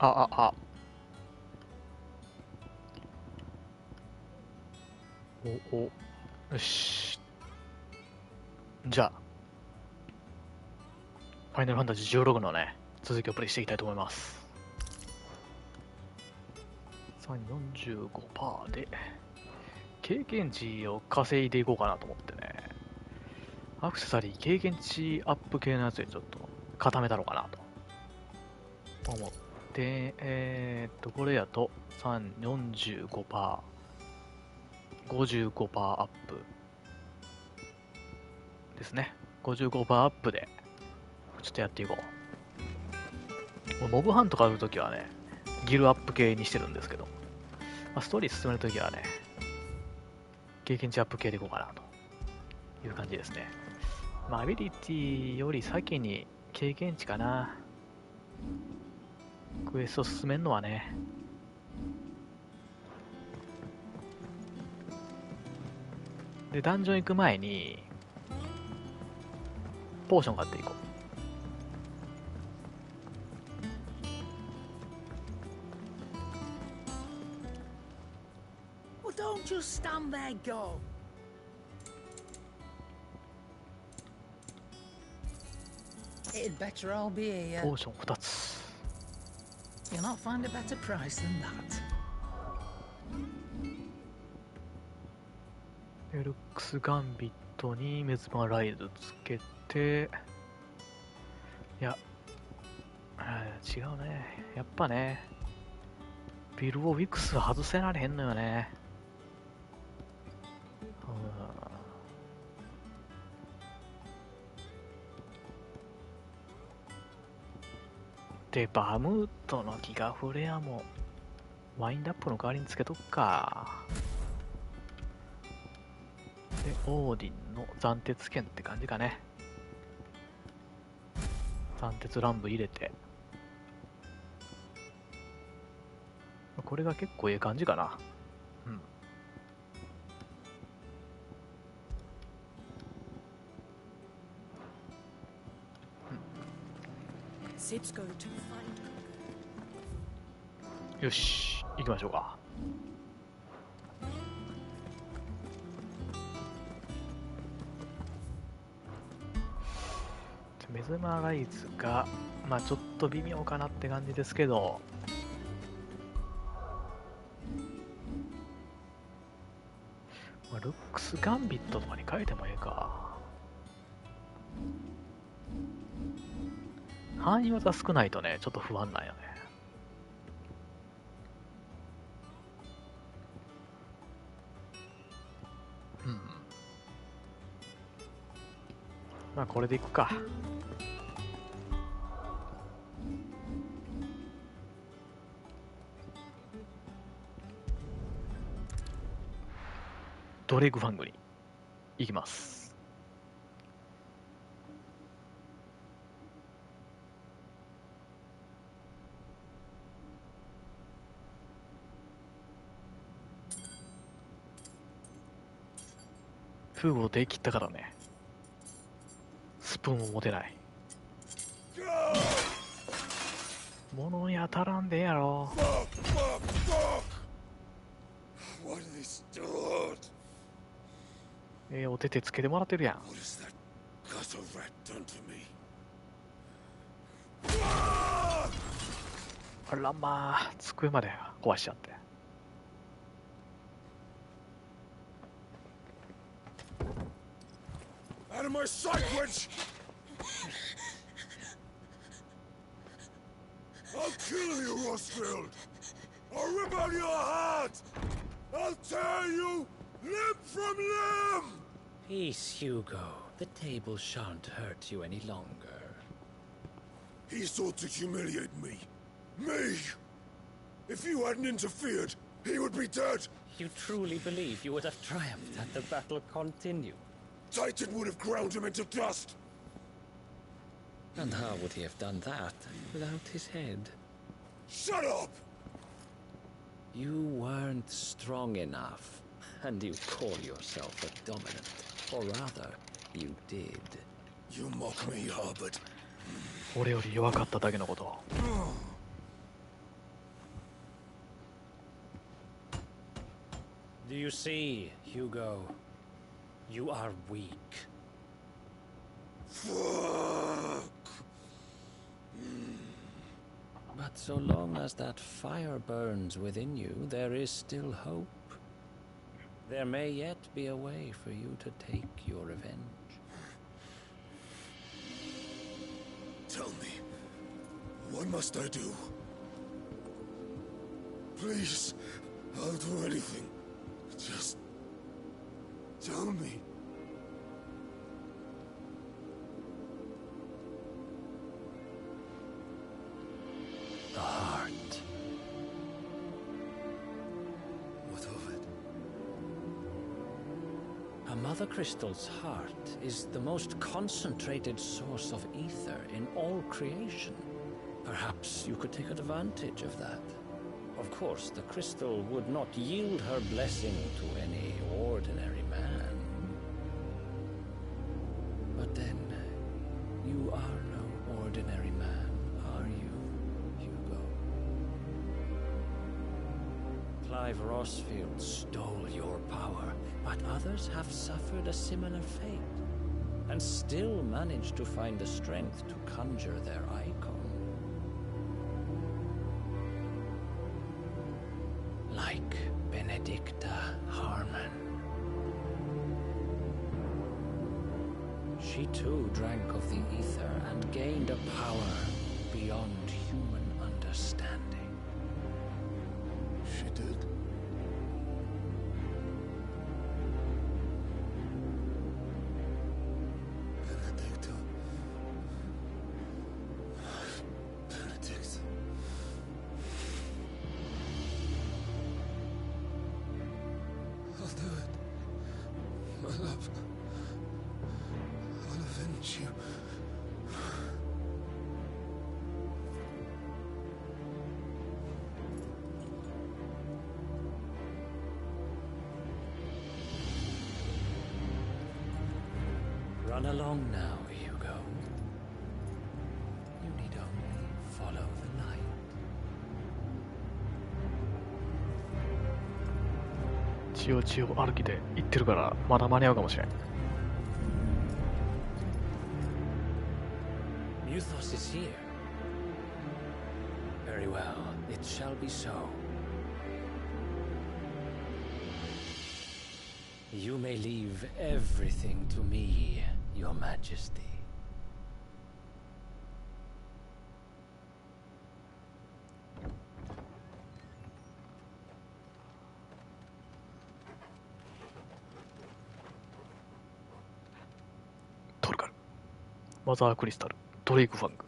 あ。よし。じゃあ、ファイナルファンタジー16のね、続きをプレイしていきたいと思います。45% で、経験値を稼いでいこうかなと思ってね。アクセサリー、経験値アップ系のやつでちょっと固めたのかなと思って、これやと45%、55% アップですね。55% アップでちょっとやっていこう。モブハンとかあるときはね、ギルアップ系にしてるんですけど、ストーリー進めるときはね、経験値アップ系でいこうかなという感じですね。アビリティより先に経験値かな。クエスト進めるのはね。で、ダンジョン行く前に、ポーション買っていこWell, don't just stand there, go. It'd better all be here. ポーション2つ。You'll not find a better price than that. エルクスガンビットにメズマライズつけて、いや、違うね。やっぱね、ビル・オ・ウィクスは外せられへんのよね。で、バムートのギガフレアもワインドアップの代わりにつけとくか。で、オーディンの斬鉄剣って感じかね。斬鉄乱舞入れて。これが結構ええ感じかな。うん。よし、行きましょうか。メズマライズが、ちょっと微妙かなって感じですけど、ルックスガンビットとかに変えてもええか。範囲技少ないとね、ちょっと不安なんよね。これでいくか。ドレグファングに行きます。フーゴで切ったからね。スプーンを持てない。物に当たらんでええやろ。お手手つけてもらってるやん。あら机まで壊しちゃって。Out of my sight, witch! I'll kill you, Rosfield! I'll rip out your heart! I'll tear you limb from limb! Peace, Hugo. The table shan't hurt you any longer. He sought to humiliate me. Me! If you hadn't interfered, he would be dead! You truly believe you would have triumphed had the battle continued? Titan would have ground him into dust! And how would he have done that without his head? Shut up! You weren't strong enough, and you call yourself a dominant. Or rather, you did. You mock me, Harbert. 俺より弱かっただけのことを。Do you see, Hugo? You are weak. Fuck! But so long as that fire burns within you, there is still hope. There may yet be a way for you to take your revenge. Tell me, what must I do? Please, I'll do anything. Just tell me. The heart. What of it? A mother crystal's heart is the most concentrated source of ether in all creation. Perhaps you could take advantage of that. Of course, the crystal would not yield her blessing to any ordinary man. But then, you are no ordinary man, are you, Hugo? Clive Rossfield stole your power, but others have suffered a similar fate, and still managed to find the strength to conjure their icon. Like Benedicta Harmon. She too drank of the ether and gained a power beyond human understanding. She did? Benedicta. Benedict. I'll do it. My love. I'll avenge you. Run along now, Hugo. You need only follow the light. 千代千代歩きで行ってるからまだ間に合うかもしれん。 Muthos is here. Very well, it shall be so. You may leave everything to me, Your Majesty. Torgal. マザークリスタル。ドレイクファング。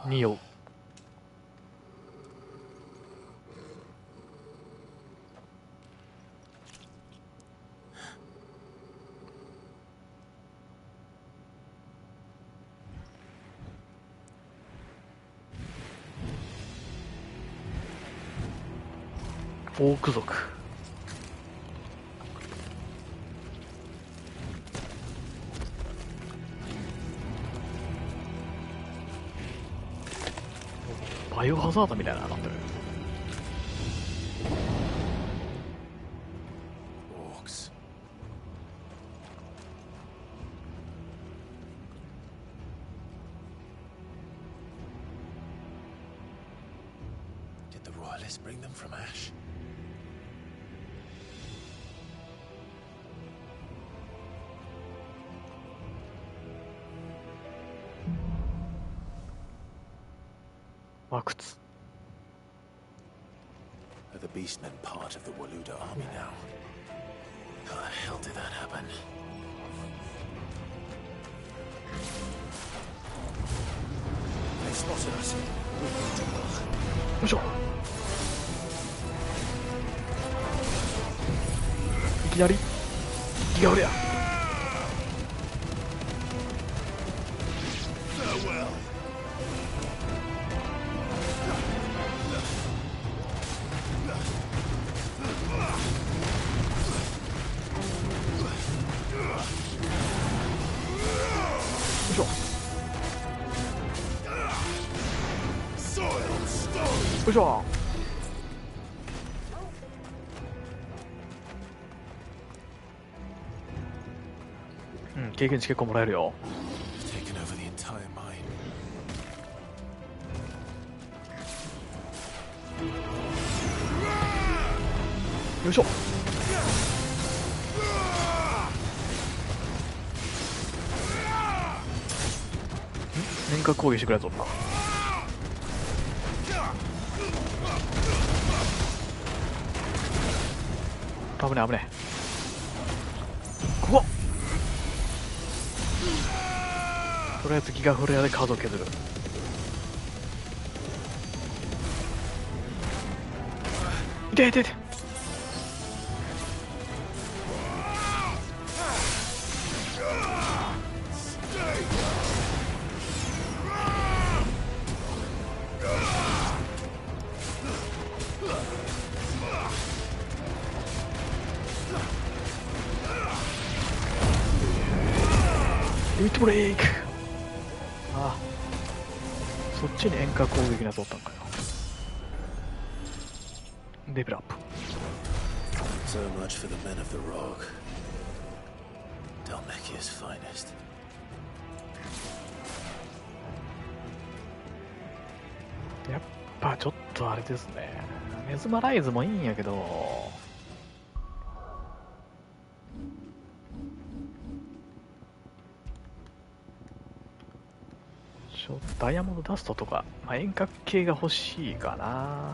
匂う。オーク族。バイオハザードみたいなのなってる。 Orcs. Did the royalists bring them from Ash? Markets. Are the beastmen part of the Waluda army now? How the hell did that happen? They spotted us.よいしょ。いきなりギガフレア。 Farewell. よいしょ。うん、経験値結構もらえるよ。 Taken over the entire mine. よいしょ。遠隔攻撃してくれやつおった。危ね危ね。ここ、とりあえずギガフレアでカードを削る。痛い痛い痛い。リミットブレイク。ああ、そっちに遠隔攻撃のやつおったんかよ。レベルアップ。 So much for the men of the rock. Dalmekia's finest. やっぱちょっとあれですね、メズマライズもいいんやけど、ダイヤモンドダストとか、まあ、遠隔系が欲しいかな。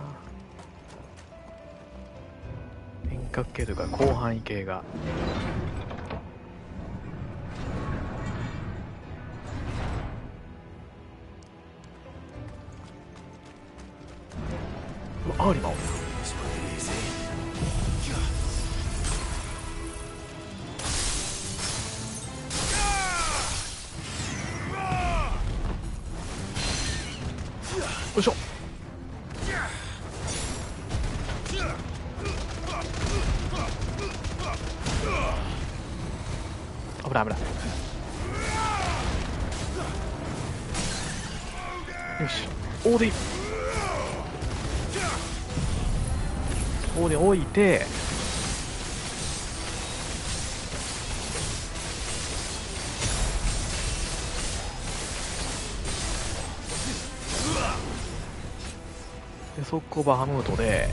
遠隔系というか広範囲系が。うわ、アーリマンおる。 This will be easy. よいしょ。危ない危ない。よし、オーディ置いて、で速攻バハムートで、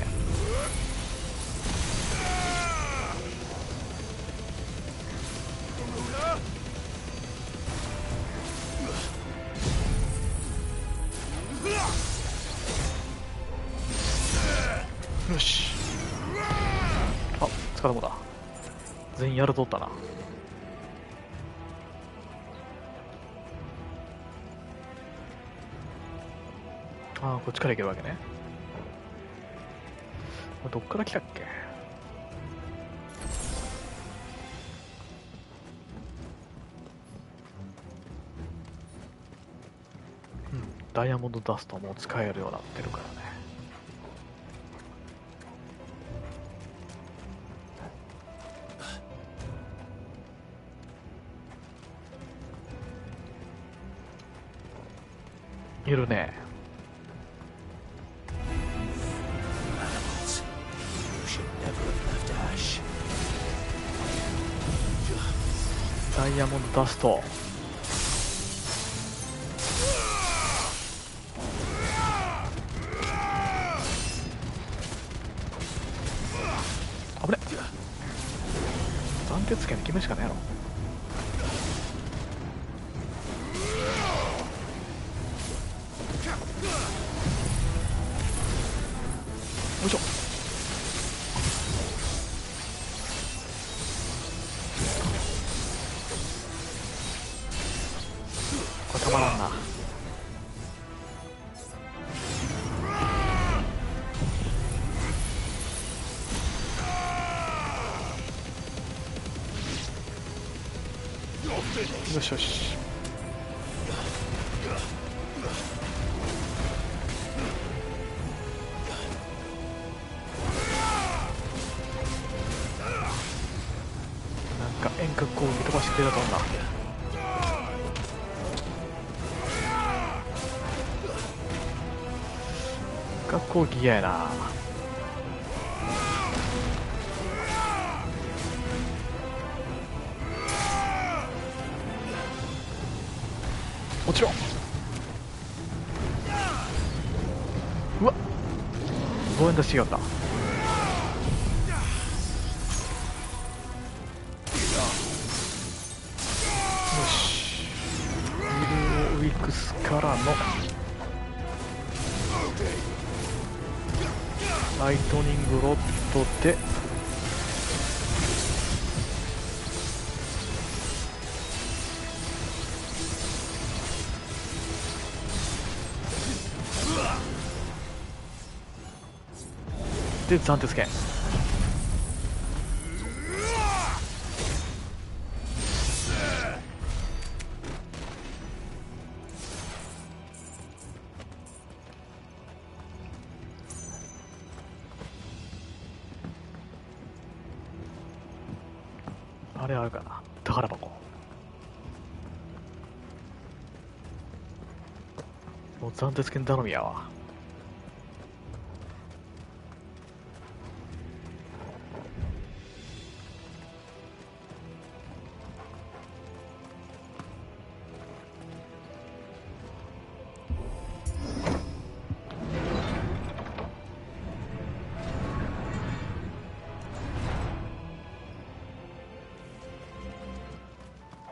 よし。あ、疲れもだ。全員やるとったな。ああ、こっちから行けるわけね。どっから来たっけ。うん、ダイヤモンドダストも使えるようになってるからね。いるね。 Animals. You should never have left Ash. ダイヤモンドダスト。危ね。暫定つけに決めしかねえやろ。よいしょ。これたまらんな。よしよし。なんか遠隔攻撃飛ばしてくれたと思うんだ。格好ギアやな。もちろん。うわっ、ごめんなさい、違った。よし、ウィクスからのライトニングロッドで暫定スキャン。あれあるかな、宝箱。もう暫定スキャン頼みやわ。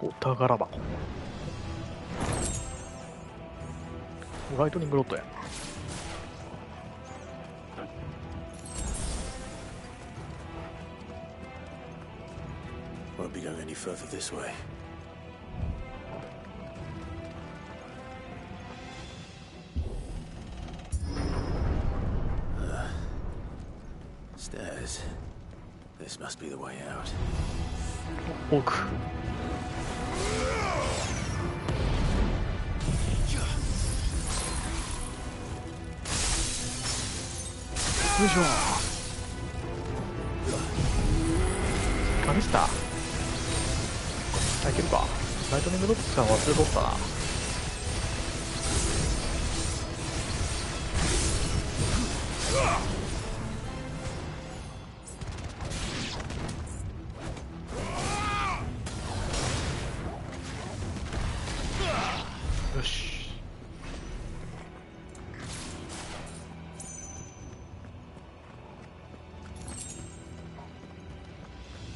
お宝箱。ライトニングロッドや。Won't be going any further this way. Stairs. This must be the way out. 奥。よいしょ。あ、ミスター。あ、いけるか。ライトニングロッド使うの忘れとったな。よし。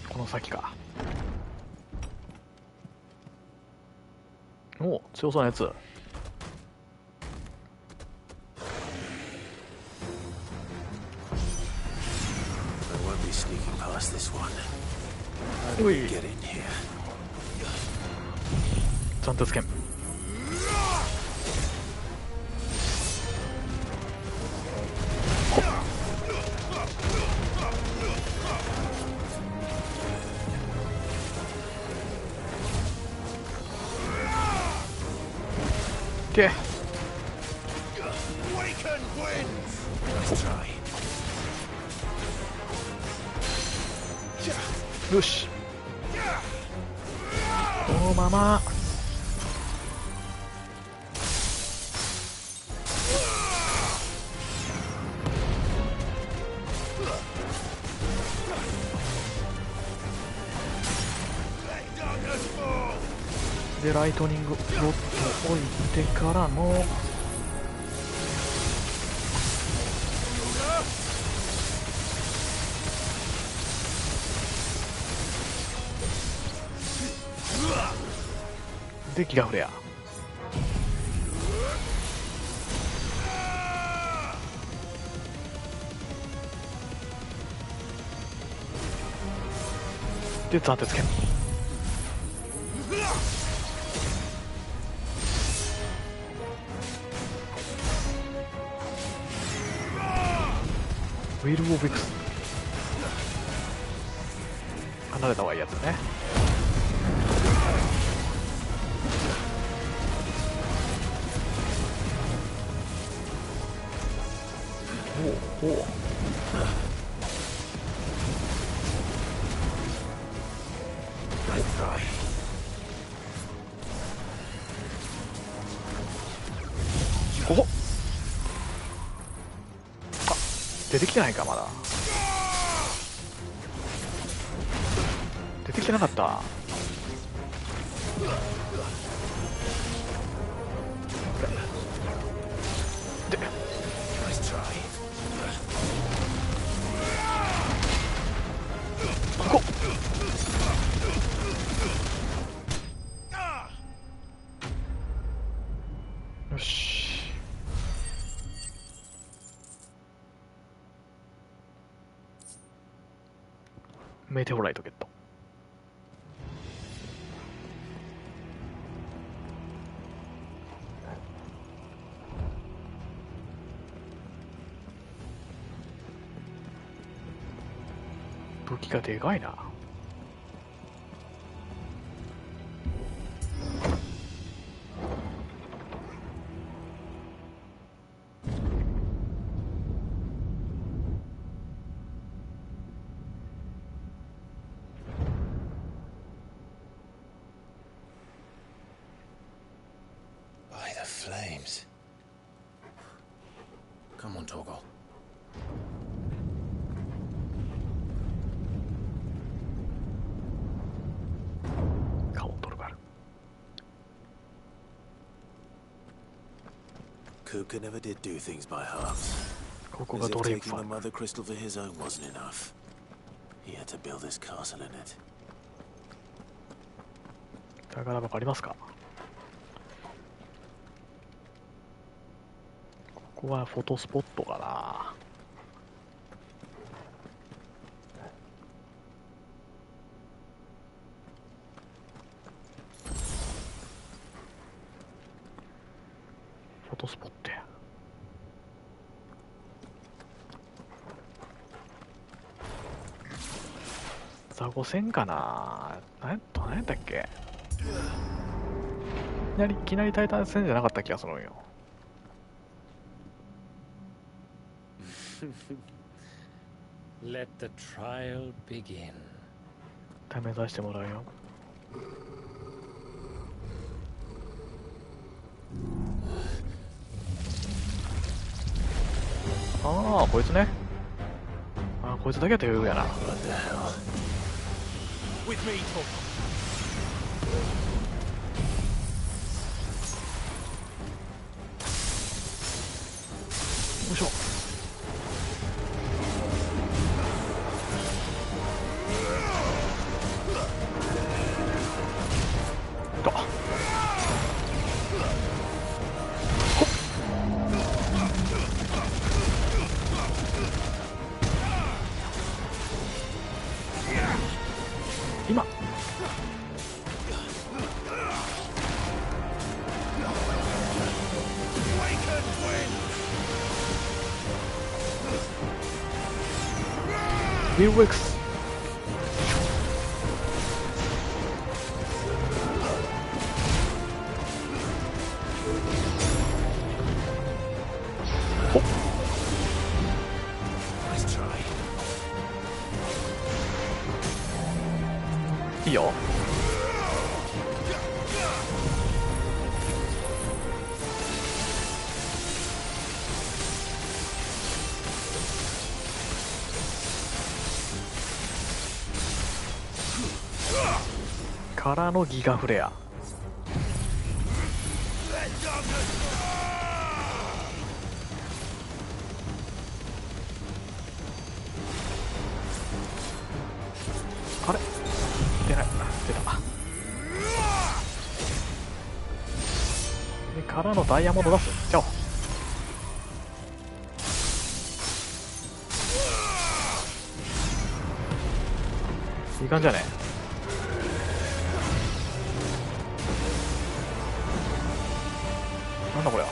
この先か。お、強そうなやつ。I won't be sneaking past this one. How do we get in here? 暫定スキャン。オッケー。よし、このままでライトニングロッド置いてからのでギガフレア。で暫定スキャン。ウィル・オブ・エクス。離れた方がいいやつね。おおおお。ここ。出てきてないかまだ。出てきてなかった。でここよし。メテオライトゲット。武器がでかいな。By the flames. Come on, Togo. カウントルがある。 Kuka never did do things by halves. ここが As ド if レイブ taking ファ the ン。 mother crystal for his own wasn't enough. He had to build his castle in it. 宝箱ありますか。ここはフォトスポットかな。フォトスポットや。ザゴ戦かな。何やったっけ。いきなりタイタン戦じゃなかった気がするんよ。Let the trial begin. 試させてもらうよ。ああ、こいつね。ああ、こいつだけやったら余裕やな。 What the hell? With me, Togo. よいしょ。と。今。Ffx。Nice try. いいよ。からのギガフレア。あれ出ない。出た。でからのダイヤモンド出す。じゃあいい感じじゃね。なんだこれは。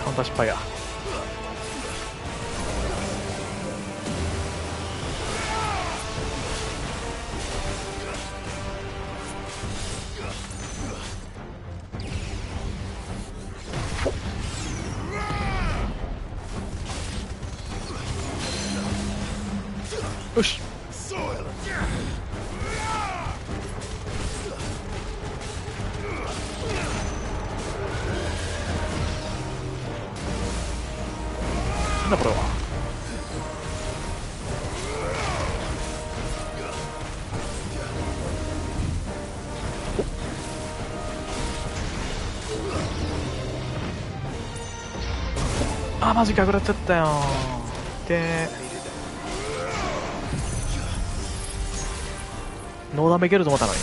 カウンター失敗や。よし。なんだこれは。あ、マジか、食らっちゃったよ。でノーダメいけると思ったのに。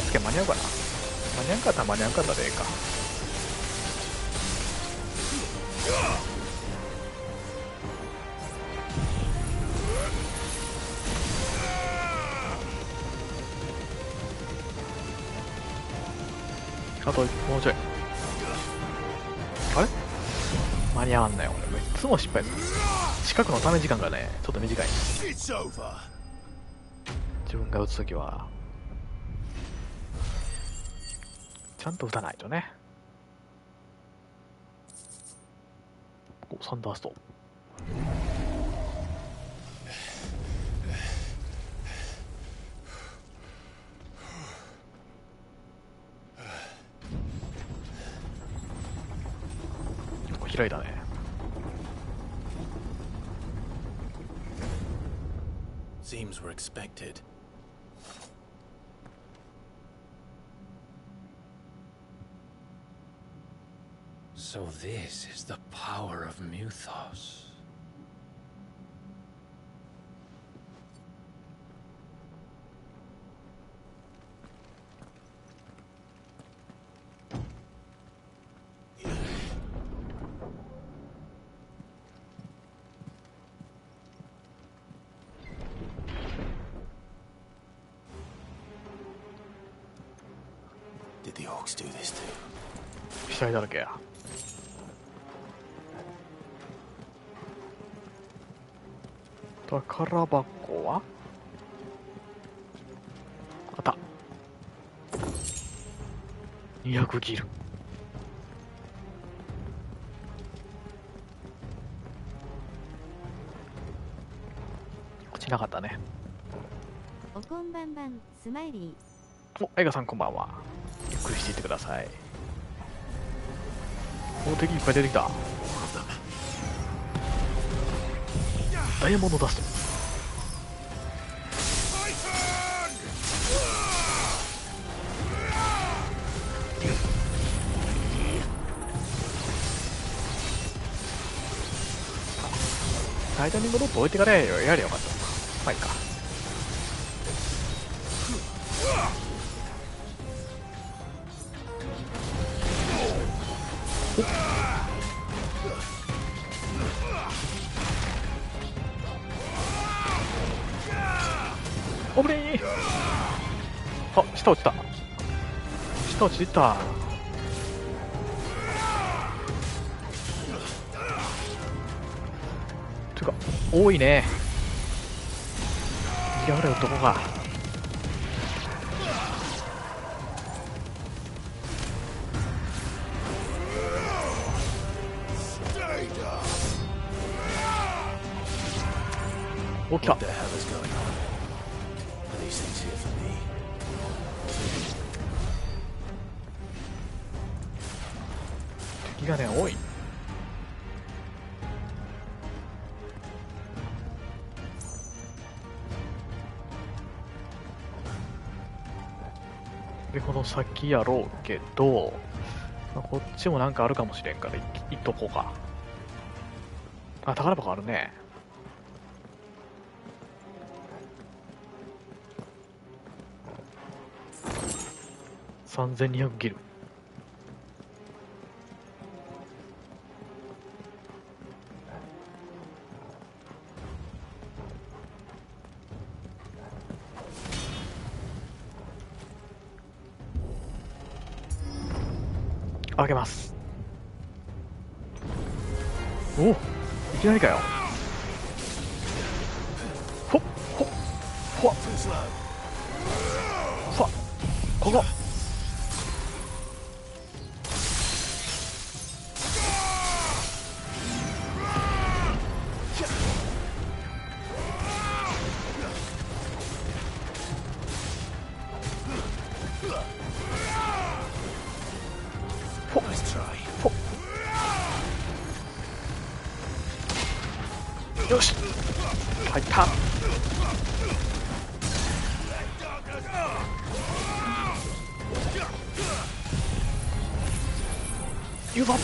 つけ間に合うかな。間に合うかったら間に合うかったでええか。あともうちょい。あれ間に合わんなよ。俺いつも失敗する。近くのため時間がねちょっと短い。自分が打つときはちゃんと打たないとね。お、サンダースト。開いたね。Seems we're expected. So this is the power of Muthos. Did the orcs do this too? 額だらけや。宝箱はあった。200ギル。こっちなかったね。おこんばんばん、スマイリお、エガさんこんばんは。ゆっくりしていってください。お、敵いっぱい出てきた。ダイヤモンドダスト。タイタニングロッド置いてからやりゃよかった。まあいいか。おぶれー。あ、下落ちた。下落ちた。てか多いね。やれ男が。お、来た。敵がね多い。でこの先やろうけど、こっちもなんかあるかもしれんから行っとこうか。あ、宝箱あるね。3200ギル。開けます。お、いきなりかよ。ほっほっほっ。ここ。よし、入った。言うぞ。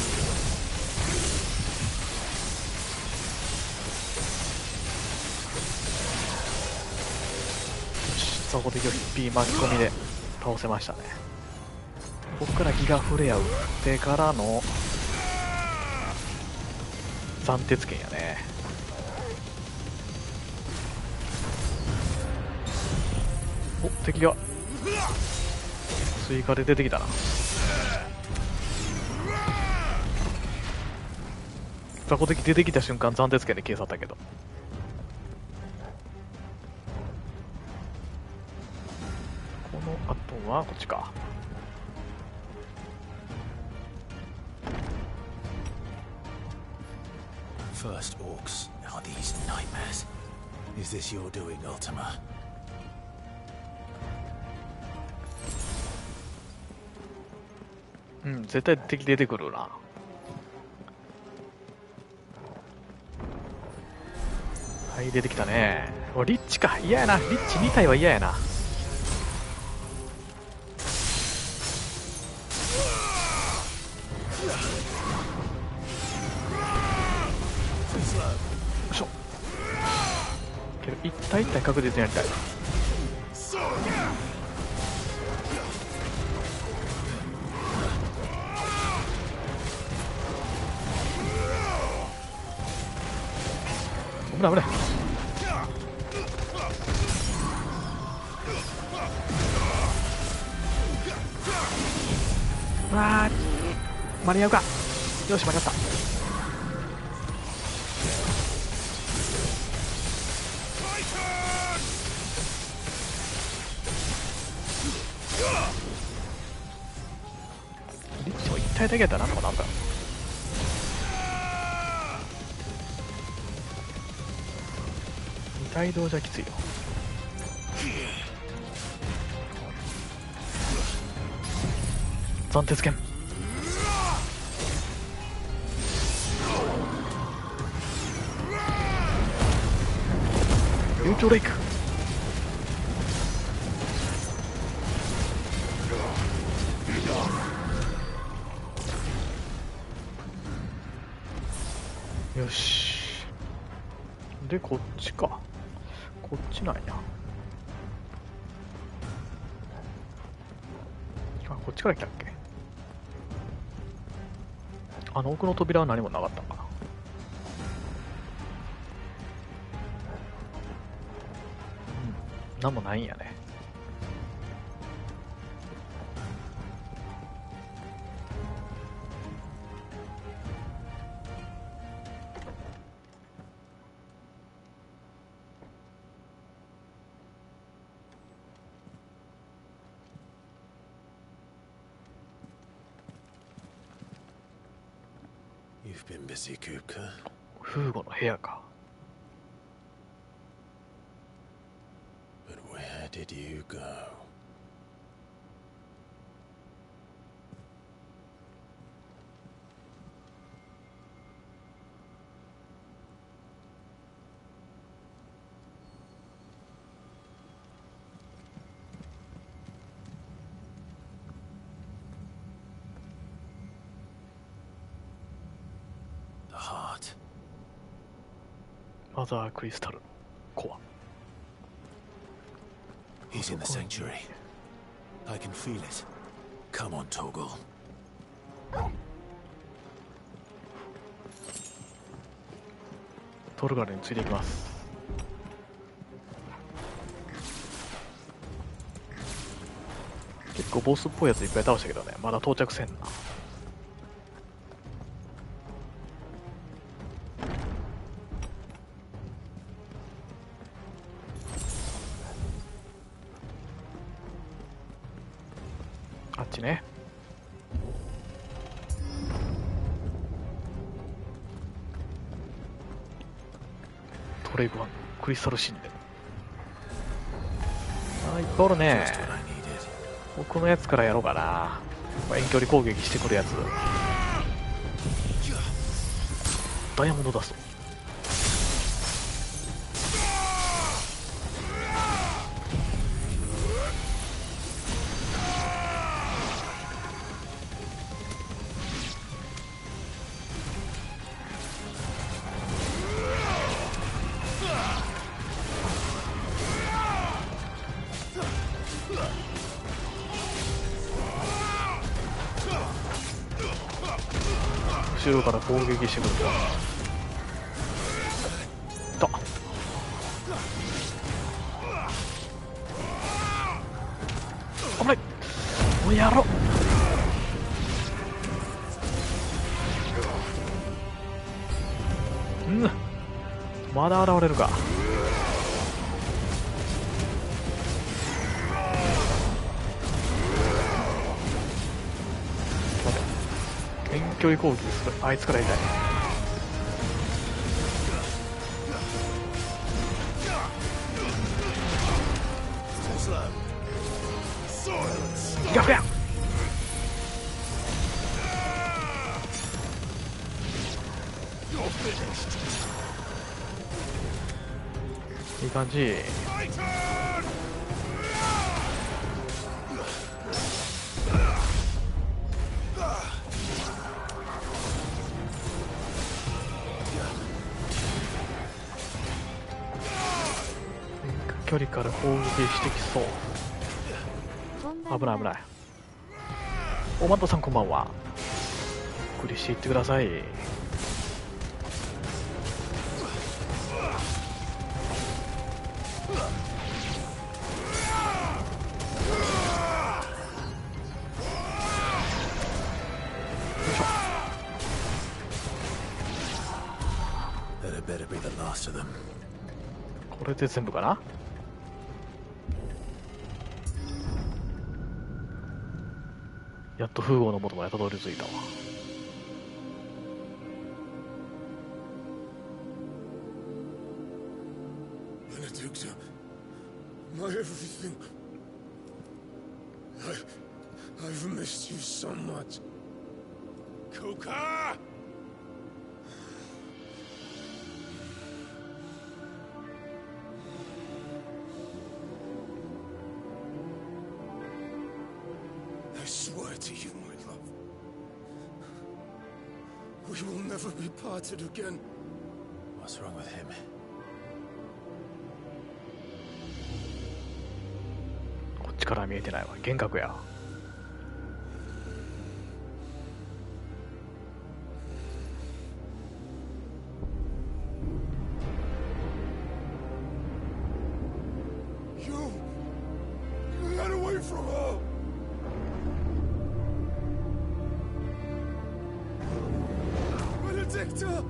そこでより巻き込みで倒せましたね。ここからギガフレア打ってからの斬鉄剣やね。お、敵が追加で出てきたな。雑魚敵出てきた瞬間斬鉄剣で消え去ったけど、この後はこっちか。First orcs, are these nightmares? Is this your doing, Ultima? うん、絶対敵出てくるな。はい、出てきたね。お、リッチか。嫌やな。リッチ2体は嫌やな。よいしょ。けど1体1体確実にやりたい。危ない危ない。わあ、間に合うか。よし、間に合った。リッチも1体だけやったらなんとかなんだ。2体同時はきついよ。斬鉄剣。流暢レイク。よし。でこっちか。こっちなんや。あ、こっちから来たっけ。あの奥の扉は何もなかったのかな。うん、何もないんやね。You've been busy, Kupka. フーゴの部屋か。 But where did you go? The heart. マザークリスタルコア。 He's in the sanctuary. I can feel it. Come on, Toggle. トルガルについていきます。結構ボスっぽいやついっぱい倒したけどね、まだ到着せんな。あっちね。トレイブワンクリスタル神殿。あ、いっぱいおるね。 Just what I needed. 僕のやつからやろうかな。遠距離攻撃してくるやつ。ダイヤモンドダスト。後ろから攻撃してくると。だ。危ない。もうやろう。うん。まだ現れるか。遠距離攻撃する。あいつから痛い。逆や。いい感じ。距離から攻撃してきそう。危ない危ない。おマットさんこんばんは。ゆっくりしていってください。That had better be the last of them. これで全部かな。やっとフーゴの元までたどり着いたわ。Benedicta, my everything. I've missed you so much. Kuka! I swear to you, my love, we will never be parted again. What's wrong with him? こっちからは見えてないわ。幻覚や。You got away from her. Benedicta!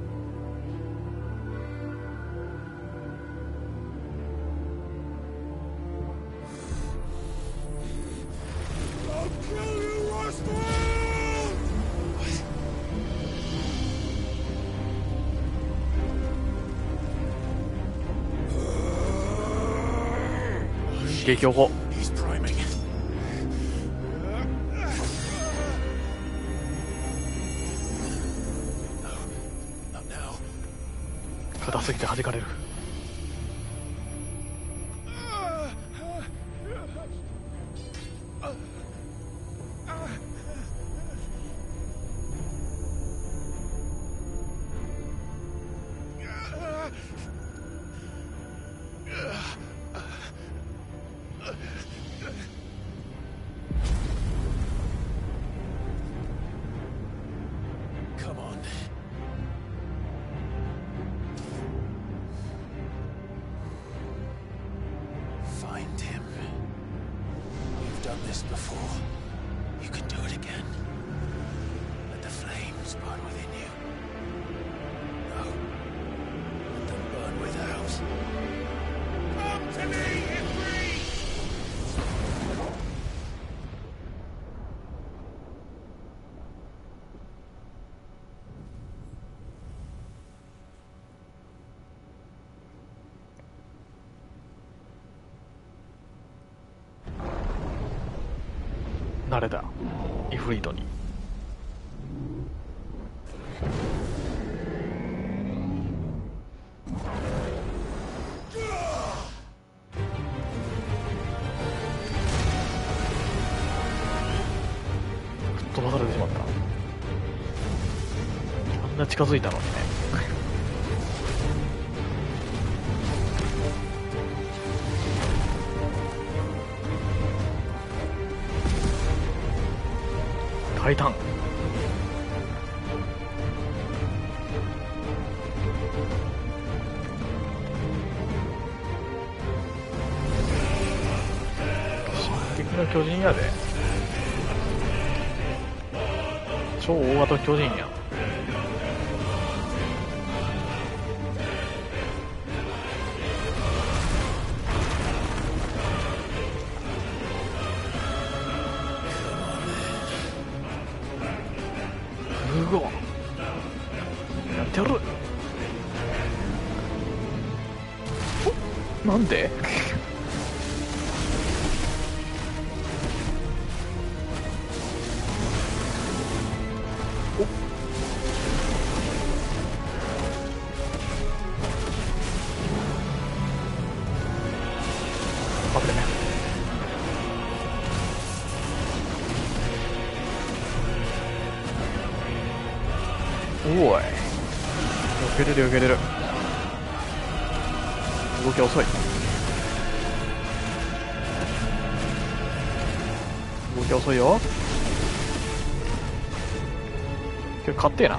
I'll kill you, Roswell! 激強砲。 He's priming. 硬すぎて弾かれる。Come on. Find him. You've done this before. You can do it again. Let the flames burn within you. No. Let them burn without. Come to me, Ffxvi! 慣れたイフリートに。飛ばされてしまった。あんな近づいたのにね。タイタン。進撃の巨人やで。超大型巨人や。すごい。やってやる。お、なんでお、危ねえ。おい、避けれる避けれる。動き遅い。動き遅いよ。けど勝ってえな。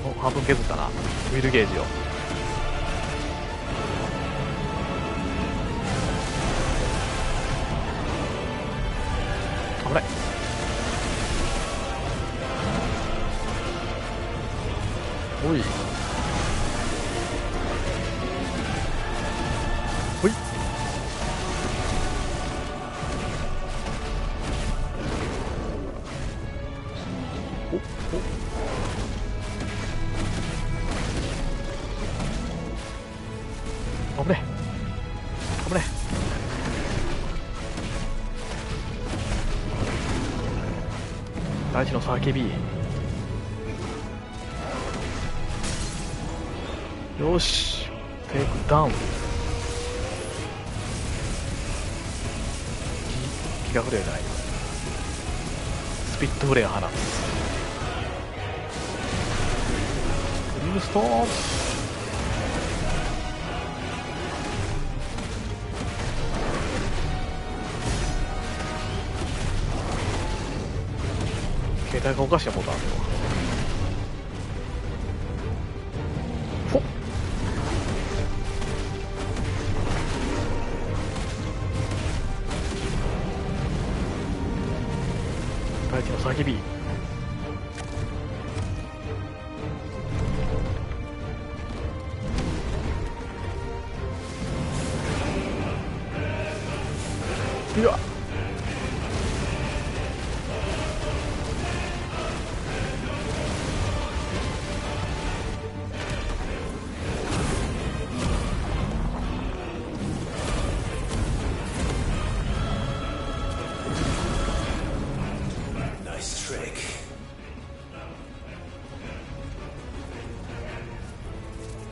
お、半分削ったな、ウィルゲージを。危ない。おいほい。おお、危ねえ危ねえ。大地の叫び。よし、テイクダウン。ギガフレアじゃない。スピットフレア放つ。クリムストーン。携帯がおかしなことあるよ。ほっ。大地の叫び。うわっ。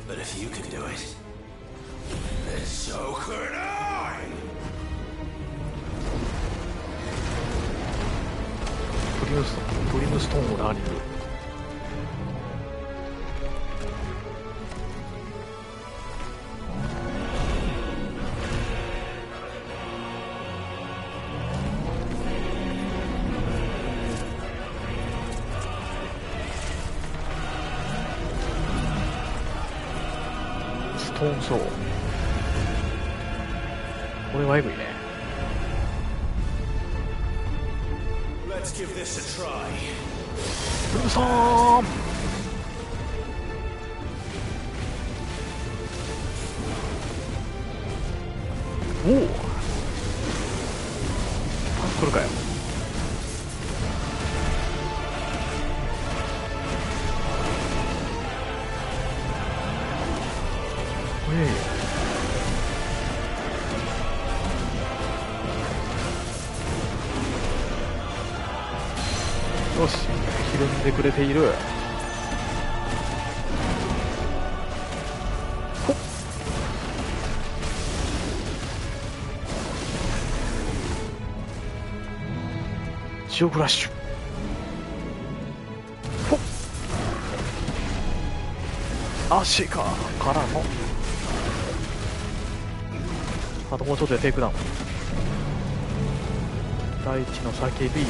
But if you can do it, then so could I! プリムストーンをラーニング。ストーンソー。これはエグいね。Let's give this a try. プリムストーン。おお、タックルかよ。よし、ひるんでくれている。ほっ、ジオフラッシュ。ほっ、足かからの、あともうちょっとでテイクダウン。大地の叫び、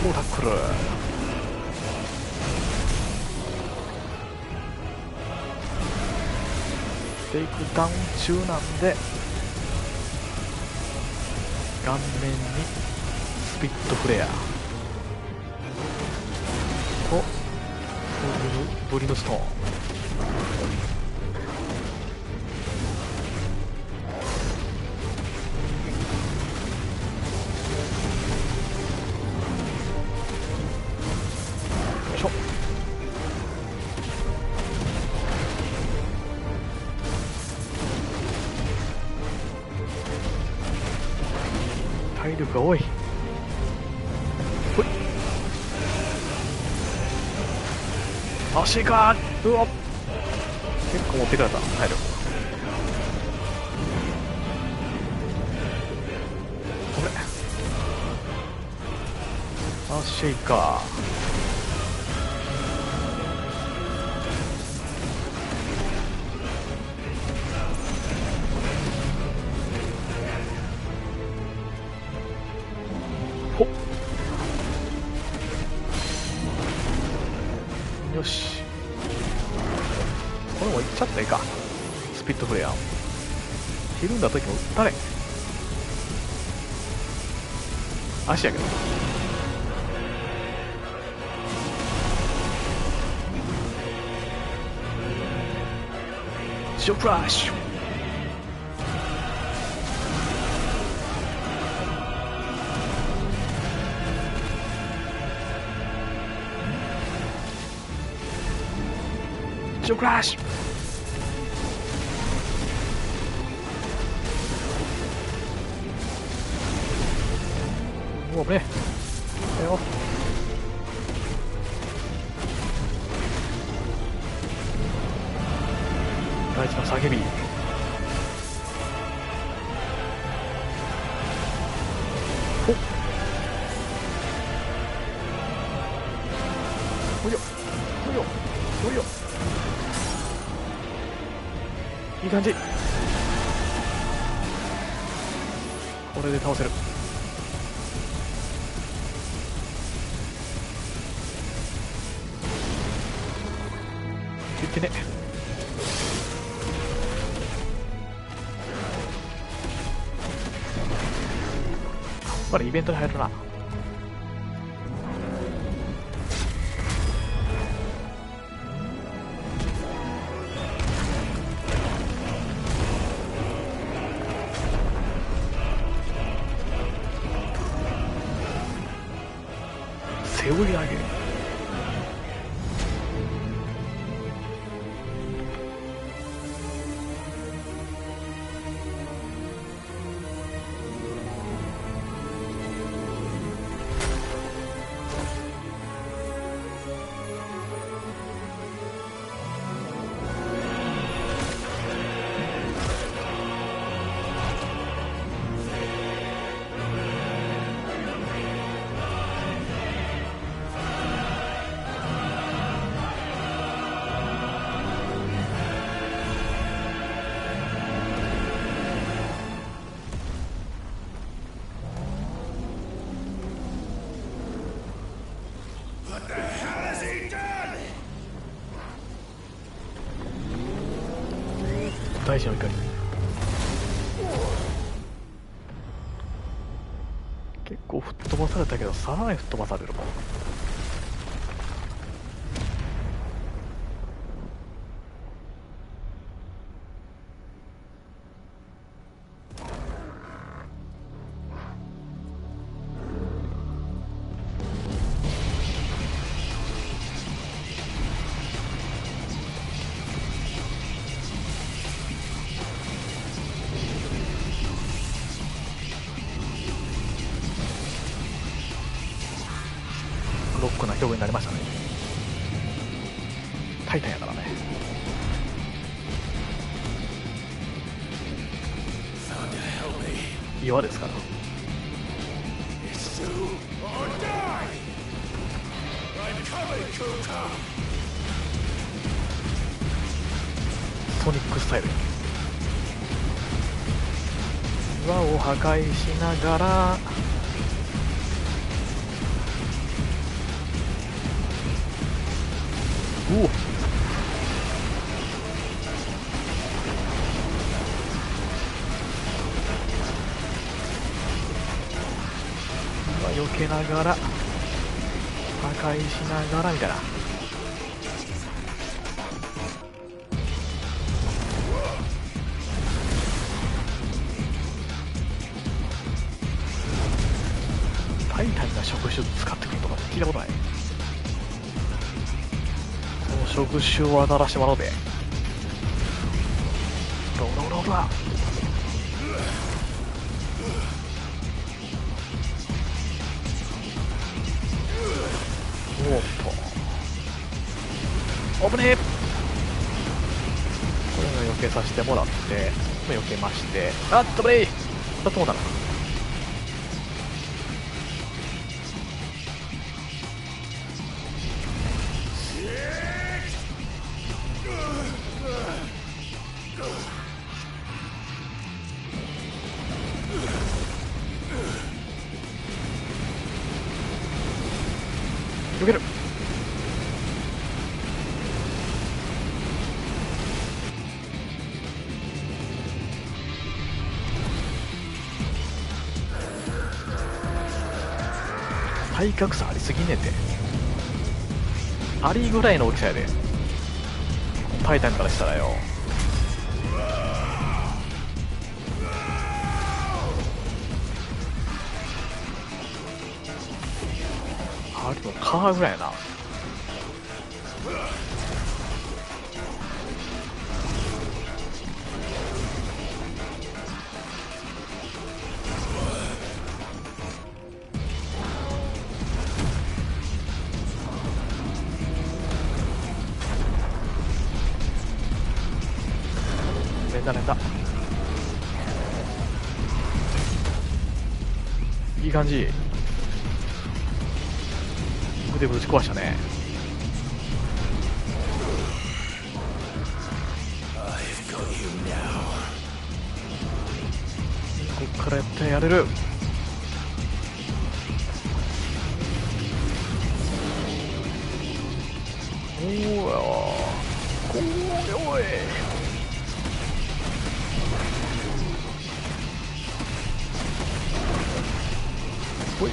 もうタックル。テイクダウン中なんで顔面にスピットフレアとブリムストーン。体力が多い。ほい、足か。うわ、結構持ってかれた体力。これ足か。ほっ、よし、これもいっちゃったらいいか。スピットフレアひるんだ時も撃ったれ。足やけど。ジオフラッシュ。ジオフラッシュ。おおね、よ、大地の叫び。おっ、おいよおいよおいよ、いい感じ。これで倒せる。言ってね。まだイベントに入るな。背負い上げ。大事の怒り。結構吹っ飛ばされたけど、さらに吹っ飛ばされるもん。クな表現になりましたね。タイタンやからね。岩ですから。ソニックスタイルや。岩を破壊しながらおお、岩避けながら破壊しながらみたいな。タイタンが触手使ってくるとか聞いたことない。その触手を渡らしてもらおうで。ほらほらほらほら。おっと危ねえ。これを避けさせてもらって避けまして、あっとブレイ2つもだな。避ける。体格差ありすぎねえて。アリぐらいの大きさやで、タイタンからしたらよ。アリのカーぐらいやな。連打連打、いい感じ。腕ぶち壊したね。こっからやってやれる。おお、おいおい。ほい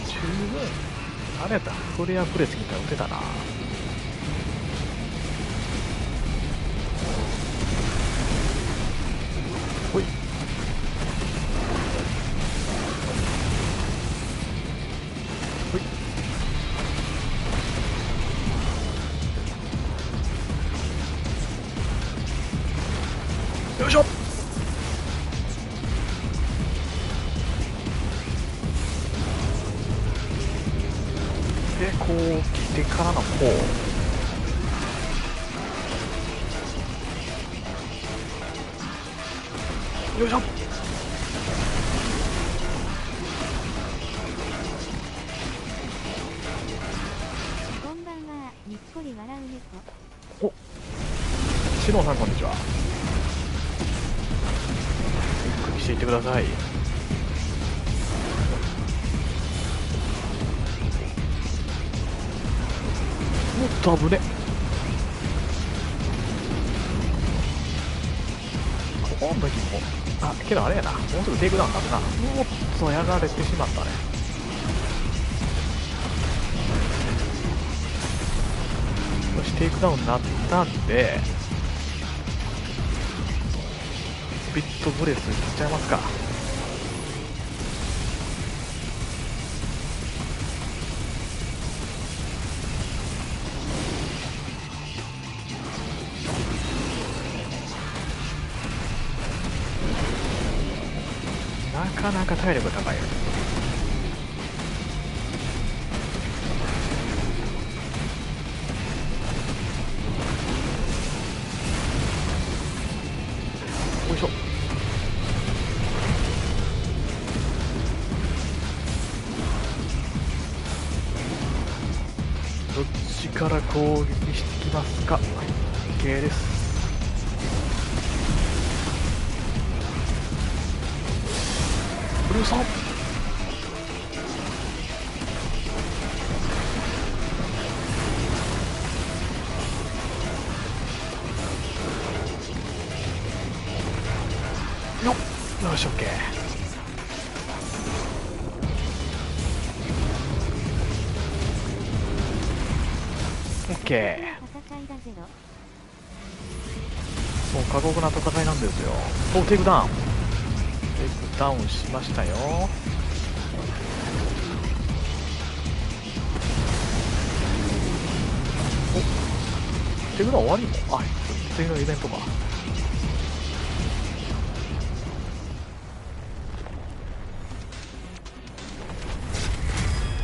十分。あれやった、フレアプレスみたいなの打てたな。ほいほい。よいしょ。でこう来てからのこう、よいしょ。こんばんは、にっこり笑う猫。お、シノンさんこんにちは。ゆっくりしていってください。おっと危ね。この時もけどあれやな、もうすぐテイクダウンになるな。おっとやられてしまったね。よし、テイクダウンになったんでスピットブレスいっちゃいますか。なかなか体力高いよ。よいしょ。どっちから攻撃してきますか。 OK です。ブルーさん、よし、 OK。 OK。 そう過酷な戦いなんですよ。お、テイクダウン、テイクダウンしましたよ。お、テイクダウン終わりも、あ、次のイベントか。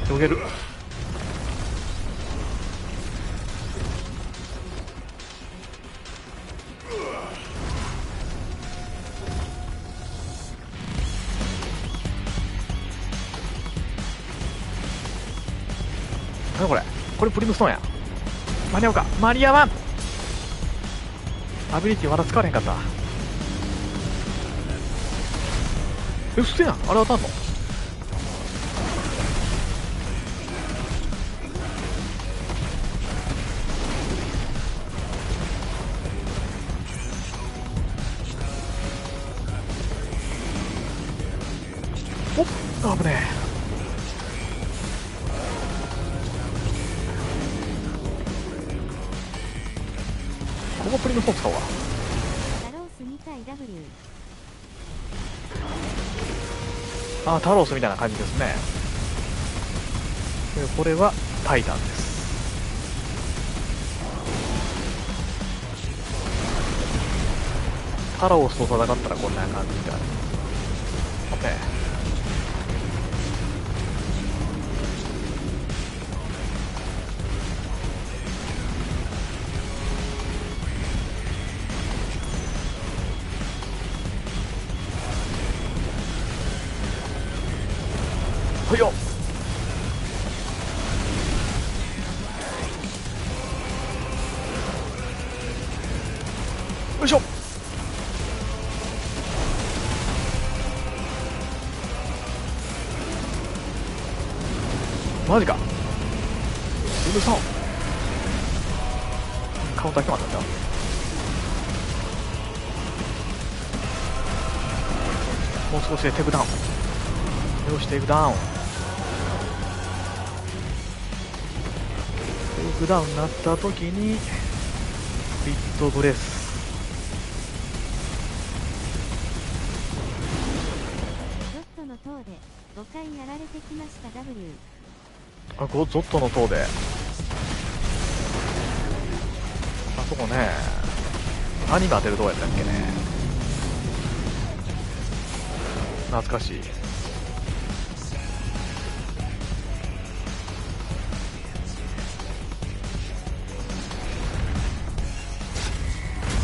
よける。何これ、これプリムストーンや。間に合うか、間に合わん。アビリティまだ使われへんかった。うっせやん、あれ当たんの。おっ、危ねえ。ここプリムストーン使うわ。あ、タロースみたいな感じですね。でこれはタイタンです。タロースと戦ったらこんな感じだね。ほいよ。よいしょ。マジか。うるさんカウンター決まったんだ。もう少しでテイクダウン。よし、テイクダウン。テイクダウンになった時にビットブレス。ゾットの塔で5回やられてきました W。 あ、ゾットの塔で、あそこね、アニメ当てるとこやったっけね。懐かしい。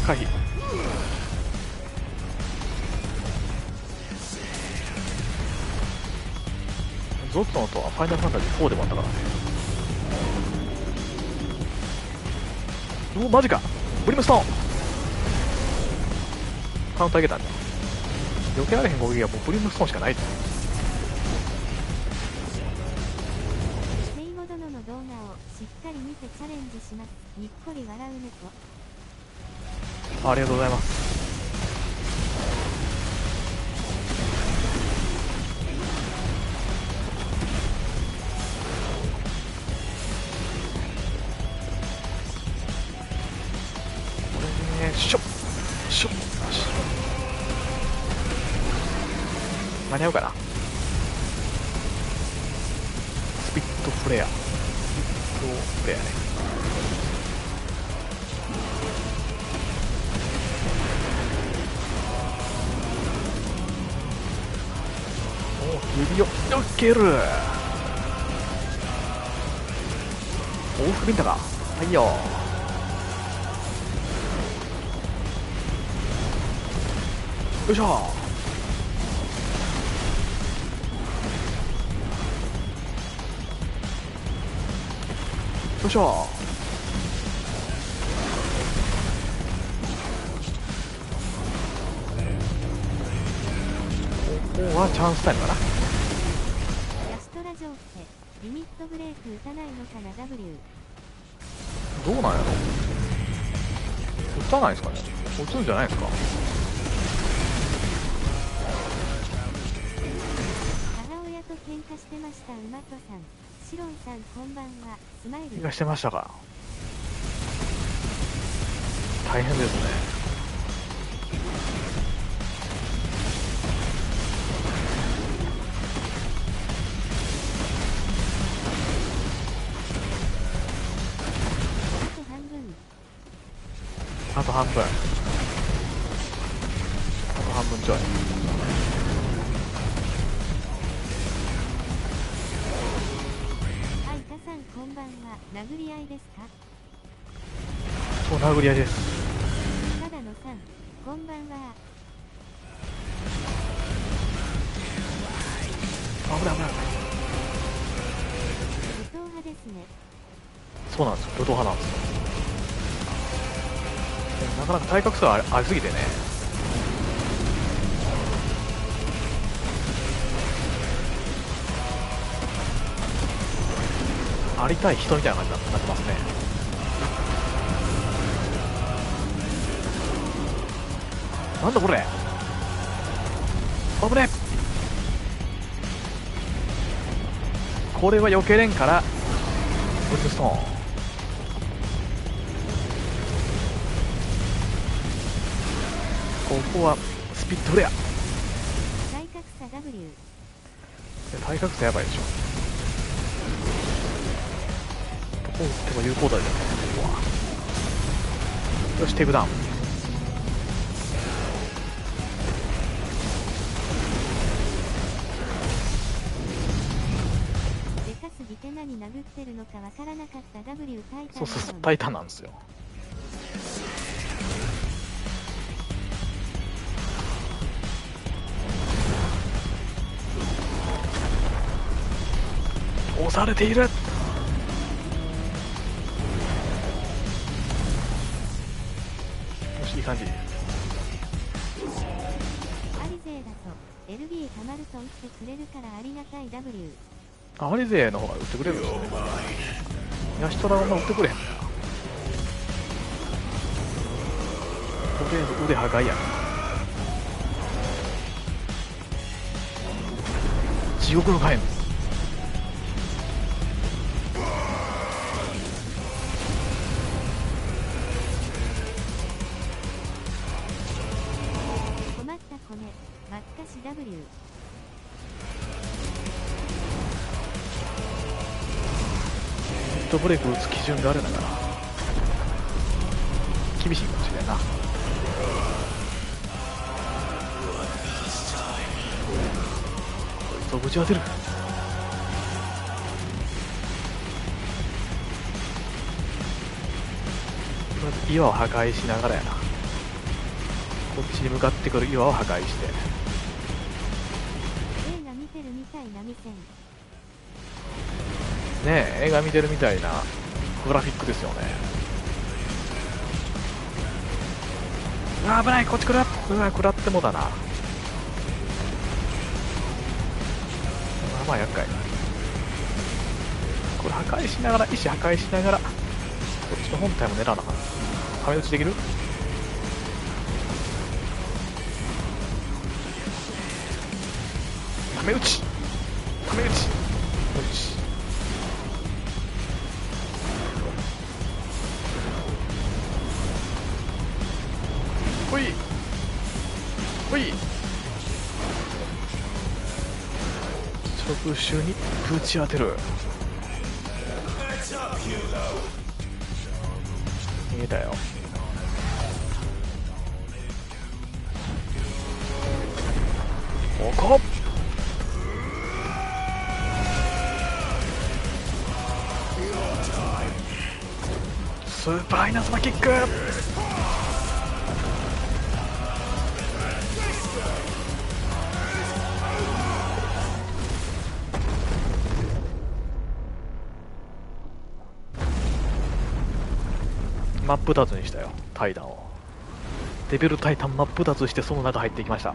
回避。ゾットの塔はファイナルファンタジー4でもあったからね。お、マジか。ブリムストーンカウンターいけたんだ。避けられへん攻撃はもうブリムストーンしかない。セイゴ殿の動画をしっかり見てチャレンジします。にっこり笑う猫。ありがとうございます。しょしょ、間に合うかな。スピットフレア、スピットフレアね。お、指をよける。往復ビンタか。はいよ。よいしょ。よいしょ。ここはチャンスタイムかな。ヤシトラ城ってリミットブレイク打たないのかな。 W どうなんやろ。打たないですかね。打つんじゃないですか。母親と喧嘩してました。馬とさん、シロンさんこんばんは。スマイル気がしてましたか。大変ですね。あと半分。あと半分ちょい。あいたさんこんばんは。殴り合いですか。そう、殴り合いです。ただのさんこんばんは。危ない危ない。武闘派ですね。そうなんですよ。武闘派なんですよ。なかなか体格差がありすぎてね。ありたい人みたいな感じになってますね。なんだこれ。危ねえ。これは避けれんからブルーストーン。ここはスピットフレア。体格差 W。 体格差やばいでしょ。どこ打っても有効だよね、ここは。よし、テイクダウン。でかすぎて何殴ってるのかわからなかった。 W タイタン。そうそう、タイタンなんですよ。押されている。よし、いい感じ。アリ勢だと LB たまると打ってくれるからありがたい。 W。 アリ勢の方が打ってくれるんですよね。ヤシトラは打ってくれへんのや。とりあえず腕破壊や。地獄の火炎。困った米ばっかし。 W。 ヒットブレイク打つ基準があれだから厳しいかもしれないな。こいつをぶち当てる。とりあえず岩を破壊しながらやな。こっちに向かってくる岩を破壊して。映画見てるみたいな店。ねえ、映画見てるみたいなグラフィックですよね。うわ、危ない。こっち来る。うわ、食らってもだな。まあまあ厄介。これ破壊しながら、石破壊しながらこっちの本体も狙わなかった。はめ撃ちできる。はめ撃ち、はめ撃ち、はめ撃ち。ほいほい。触手にぶち当てる。逃げたよ。ここスーパー稲妻キック。真っ二つにしたよ、タイタンを。デビルタイタン真っ二つしてその中入っていきました。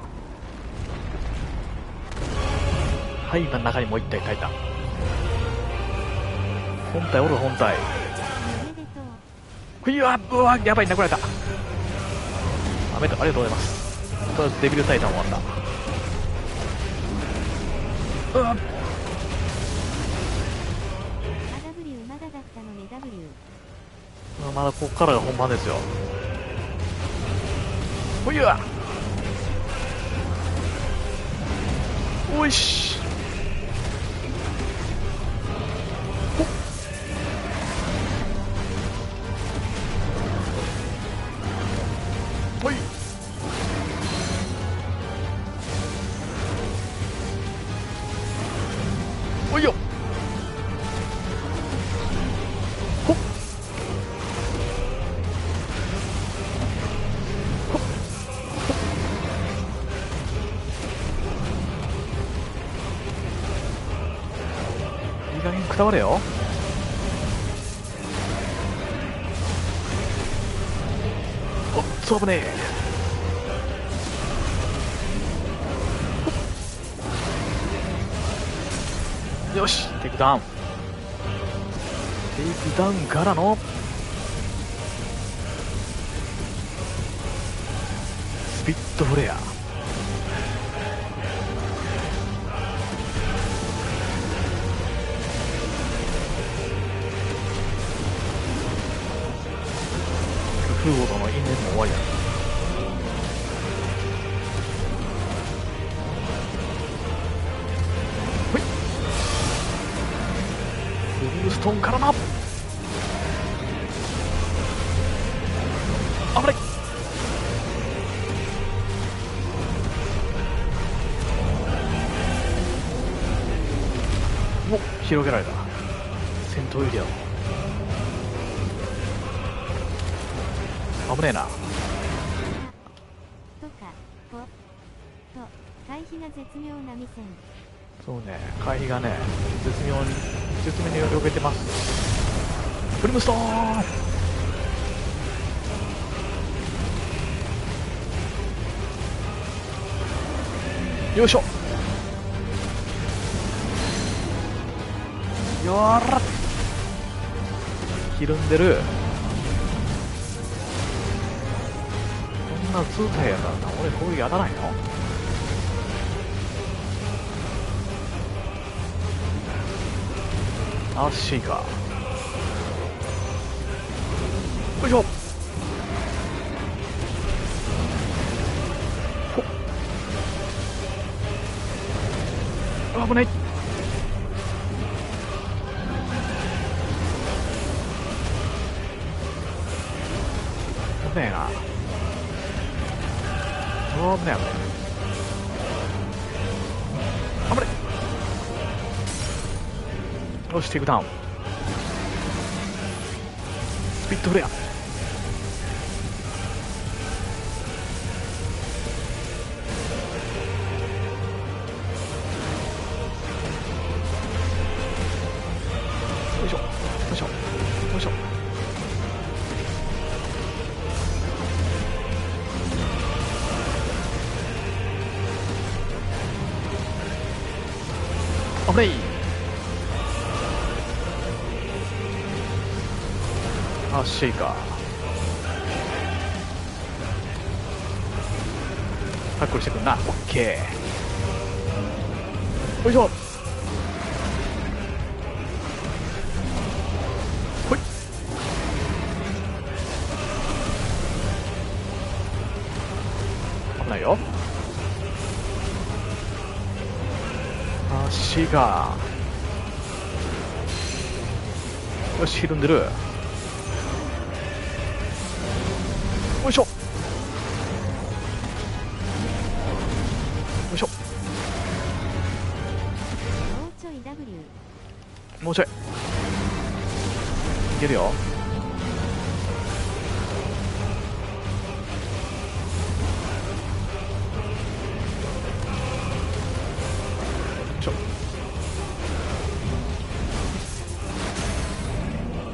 はい、今中にもう一体タイタン。本体おる、本体。うわ、うわ、やばい、殴られた。ありがとうございます。とりあえずデビルタイタン終わった。うわ、まだこっからが本番ですよ。おいや、おいし、おい、おいよ、ほっ、いい加減くたばれよ。おっと危ねえ。よし、テイクダウン。テイクダウンからのスピットフレア。フードの因縁も終わりだ。ほい、ブルーストーンからの危ない。お、広げられた。戦闘エリアを危ねえな。とか、と、回避が絶妙なミセン。そうね、回避がね、絶妙に避けてます。ブリムストーン、よいしょ、よーら、ひるんでる。こんな通体やからな、俺攻撃当たらないの。アッシーか。よいしょ、ほっ、危ない。危ねえな。危ねえ危ねえ。危ねえ。よし、テイクダウン。スピットフレア。よいしょ、よいしょ、よいしょ。危ない。あ、シェイカータックルしてくんな。オッケー。よいしょ、ほい、危ないよ。足が、よし、ひるんでる。よいしょ、よいしょ、もうちょい W。もうちょいいけるよ。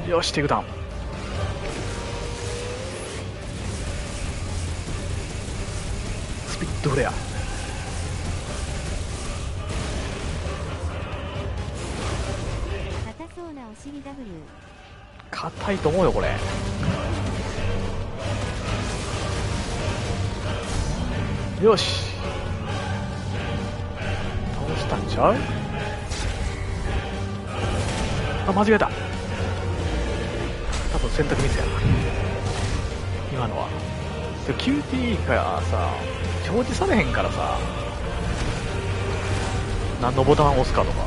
よし、テイクダウン。とくれや。硬そうなお尻 W。硬いと思うよこれ。よし、倒したんちゃう。あ、間違えた。多分選択ミスやな今のは。QT がさ表示されへんからさ、何のボタンを押すかとか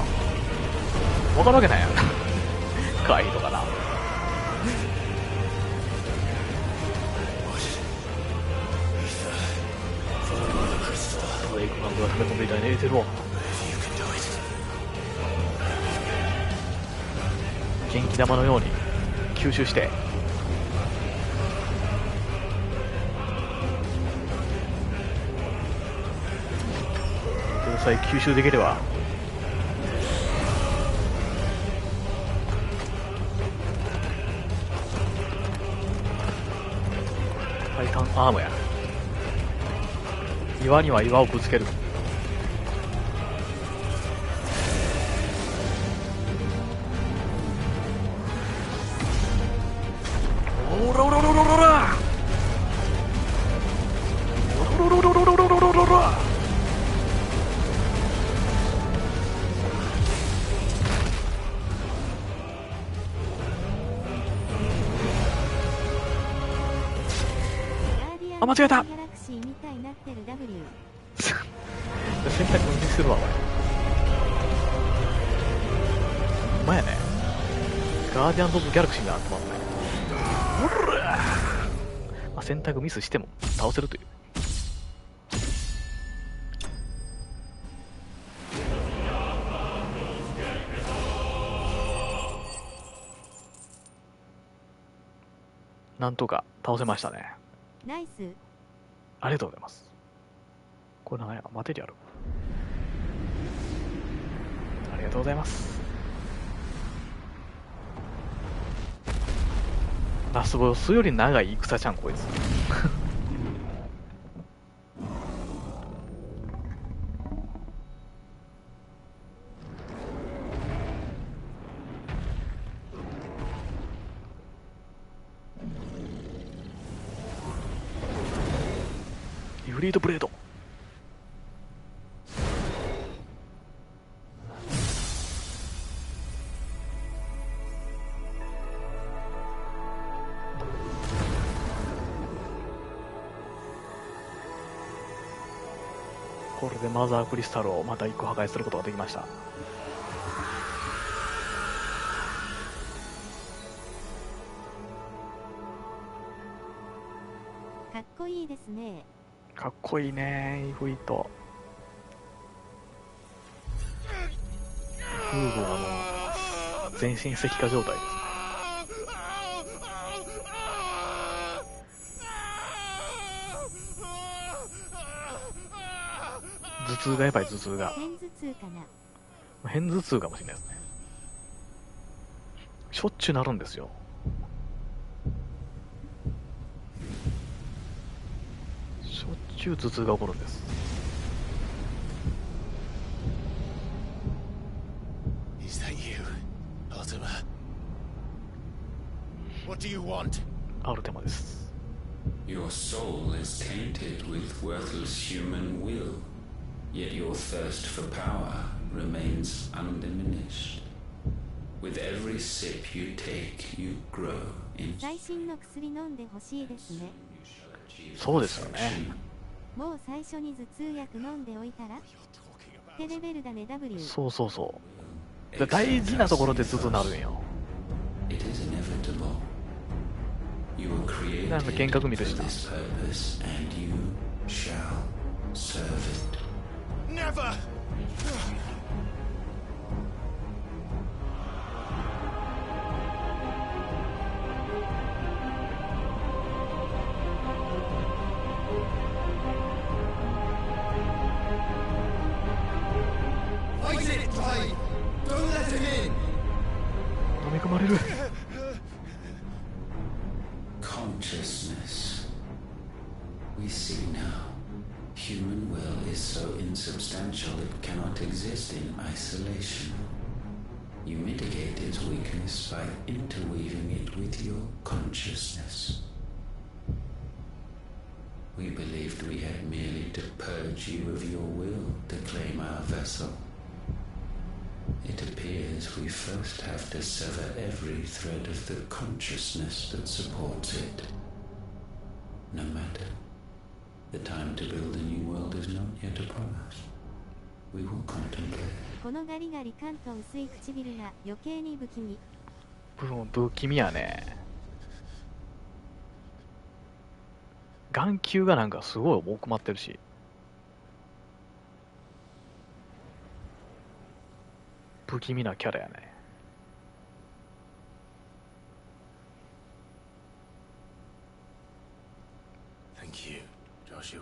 分かるわけないやん回避とかな。ブレイクマンドが溜め込んでいたエーテルを元気玉のように吸収して、それさえ吸収できればタイタンアームや。岩には岩をぶつける。おらおらおらおらおらおらおらおらおらおらおらおらおらおら。あ、間違えた。選択にするわ、お前。お前やね。ガーディアンズ・オブ・ギャラクシーになってますね。おら、まあ、選択ミスしても倒せるという。なんとか倒せましたね。ナイス。ありがとうございます。これ何や、マテリアル。ありがとうございます。ラスボスより長い戦ちゃんこいつイフリートブレード。これでマザークリスタルをまた1個破壊することができました。かっこいいですね。かっこいいね、イフリート。フーグはもう全身石化状態です。頭痛がやばい、頭痛が。片頭痛かな。片頭痛かもしれないですね。しょっちゅうなるんですよ。しょっちゅう頭痛が起こるんです。Is that you, Ultima? What do you want? アルテマです。Your soul is tainted with worthless human will.Yet your thirst for power remains undiminished. With every sip you take, you grow in. 最新の薬飲んでほしいですね。そうですよね。もう最初に頭痛薬飲んでおいたらってレベルだね W。そうそうそう。大事なところで頭痛なるんよ。It is inevitable. You were created なんか幻覚見るし for な。 this purpose, and you shall serve it.Never! Fight it, Tide! Don't let him in! 飲み込まれる。Consciousness. We see now. Human will insubstantial, it cannot exist in isolation. You mitigate its weakness by interweaving it with your consciousness. We believed we had merely to purge you of your will to claim our vessel. It appears we first have to sever every thread of the consciousness that supports it. No matter. The time to build a new world is not yet upon us. We will contemplate. このガリガリ感と薄い唇が余計に不気味。不気味やね。眼球がなんかすごい重くまってるし。不気味なキャラやね。Thank you, Joshua.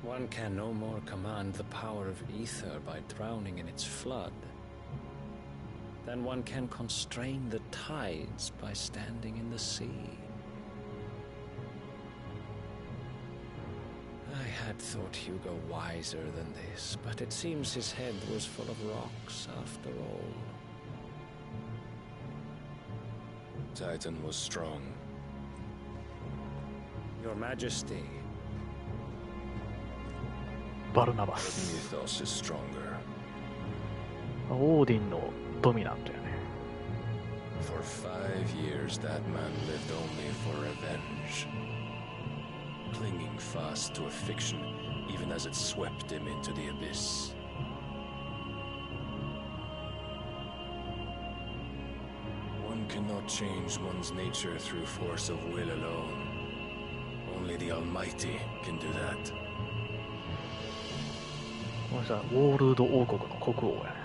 One can no more command the power of ether by drowning in its flood than one can constrain the tides by standing in the sea. I had thought Hugo wiser than this, but it seems his head was full of rocks after all. Titan was strong. Your Majesty. バルナバ But ス。 Mythos is stronger. オーディンのドミナントやね。For 5 years, that man lived only for revenge. Clinging fast to a fiction, even as it swept him into the abyss. One cannot change one's nature through force of will alone. Only the Almighty can do that. この人はウォールド王国の国王やね。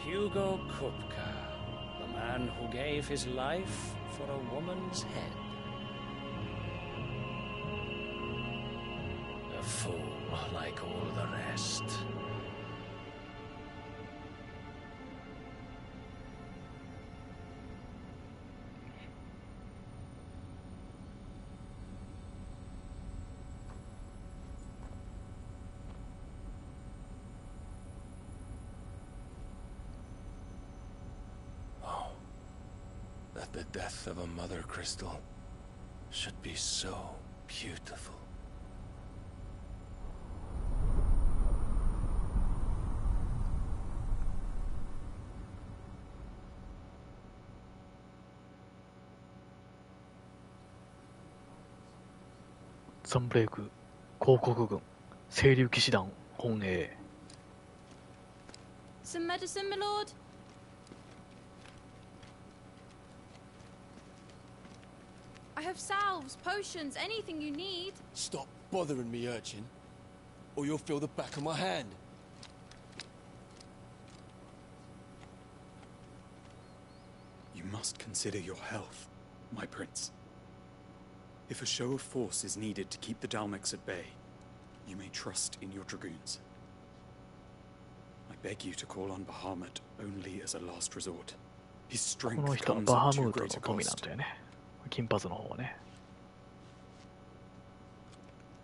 Hugo Kupka, the man who gave his life for a woman's head. A fool like all the rest. That the death of a mother crystal should be so beautiful. "ザンブレイク広告軍清流騎士団本営." Some medicine, my lord? I have salves, potions, anything you need. Stop bothering me, urchin, or you'll feel the back of my hand. You must consider your health, my prince. If a show of force is needed to keep the Dalmex at bay, you may trust in your dragoons. I beg you to call on Bahamut only as a last resort. His この strength 人は comes バハ at ム too ートの great a ドミナン cost. トやね。金髪の方はね。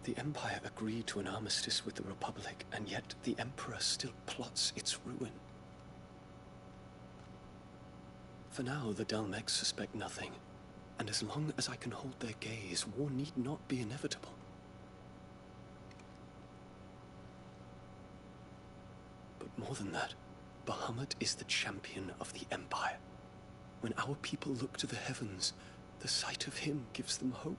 The Empire agreed to an armistice with the Republic, and yet the Emperor still plots its ruin. For now, the Dalmex suspect nothing, and as long as I can hold their gaze, war need not be inevitable. But more than that, Bahamut is the champion of the Empire. When our people look to the heavens, the sight of him gives them hope.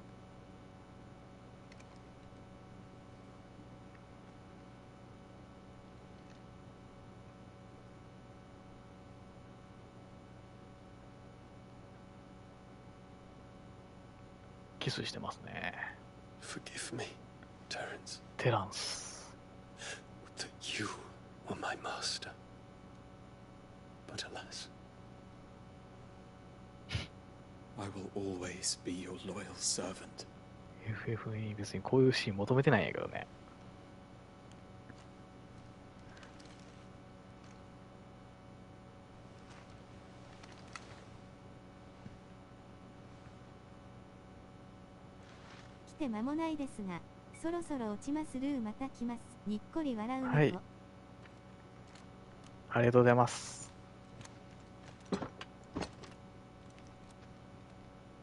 キスしてますね。 Forgive me, Terence, テランス。 that you were my master. But alas, I will always be your loyal servant. FF に別にこういうシーン求めてないんやけどね。て間もないですが、そろそろ落ちますルーまた来ます。にっこり笑う猫。はい。ありがとうございます。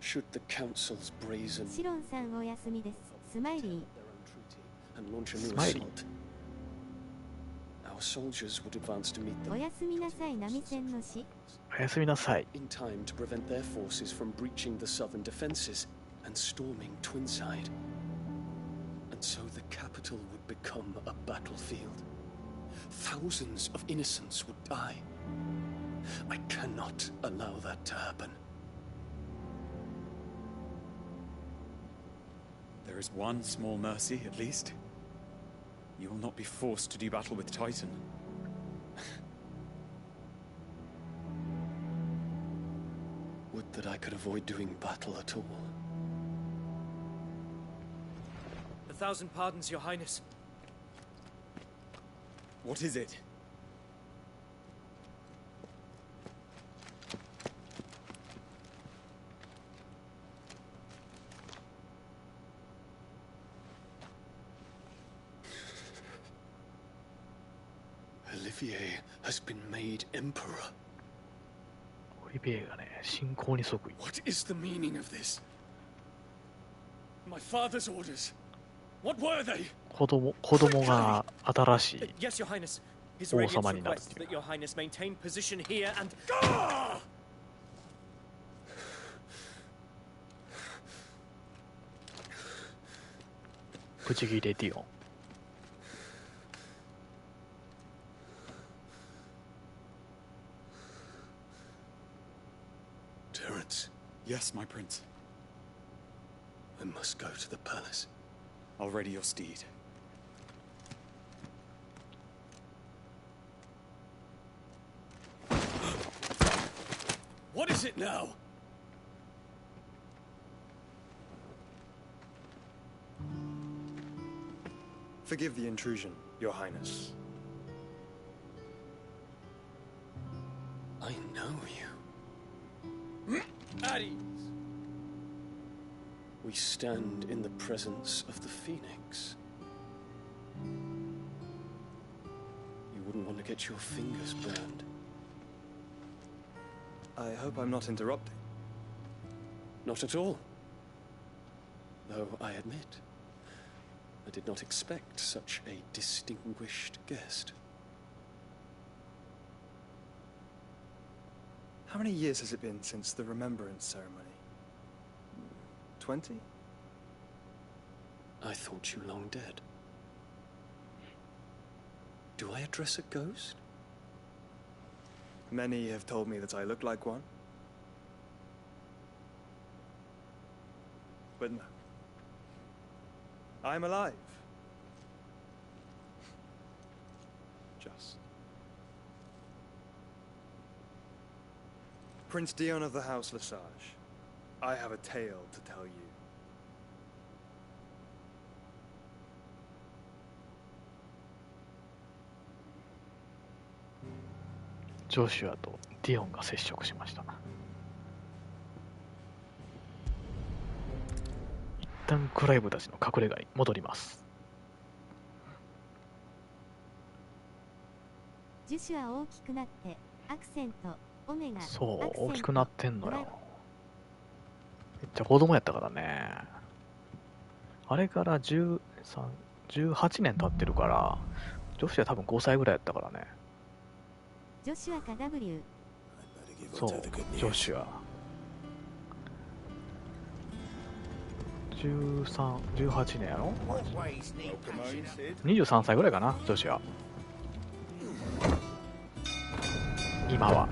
Should the council's brazen シロンさんお休みです。スマイリー。and launch a new Smiley. assault, our soldiers would advance to meet お them やすみなさい波線の死。おやすみなさい。 in time to prevent their forces from breaching the southern defenses and storming Twinside. And so the capital would become a battlefield. Thousands of innocents would die. I cannot allow that to happen. There is one small mercy, at least. You will not be forced to do battle with Titan. Would that I could avoid doing battle at all. 1,000 pardons, Your Highness. What is it? Olivier has been made emperor. オリビエがね、信仰に即位。 What is the meaning of this? My father's orders. What were they? 子供が新しい Yes, Your Highness. His 王 Radiance 様になるって requests いう that Your Highness maintain position here and... Ah! ブチギレディオン。 Terence, Yes, my prince. I must go to the palace. I'll ready your steed. What is it now? Forgive the intrusion, Your Highness. I know you. At ease. We stand in the presence of the Phoenix. You wouldn't want to get your fingers burned. I hope I'm not interrupting. Not at all. Though I admit, I did not expect such a distinguished guest. How many years has it been since the Remembrance Ceremony? 20? I thought you long dead. Do I address a ghost? Many have told me that I look like one. But no. I'm alive. Just. Prince Dion of the House Lesage, I have a tale to tell you. ジョシュアとディオンが接触しました。一旦クライブたちの隠れ家に戻ります。ジュシュア大きくなってアクセントオメガ。そう大きくなってんのよ。めっちゃ子供やったからね。あれから18年経ってるから、ジョシュア多分5歳ぐらいやったからね。ジョシュアか W。 そう、ジョシュア。18年やろ ?23 歳ぐらいかな、ジョシュア。今は。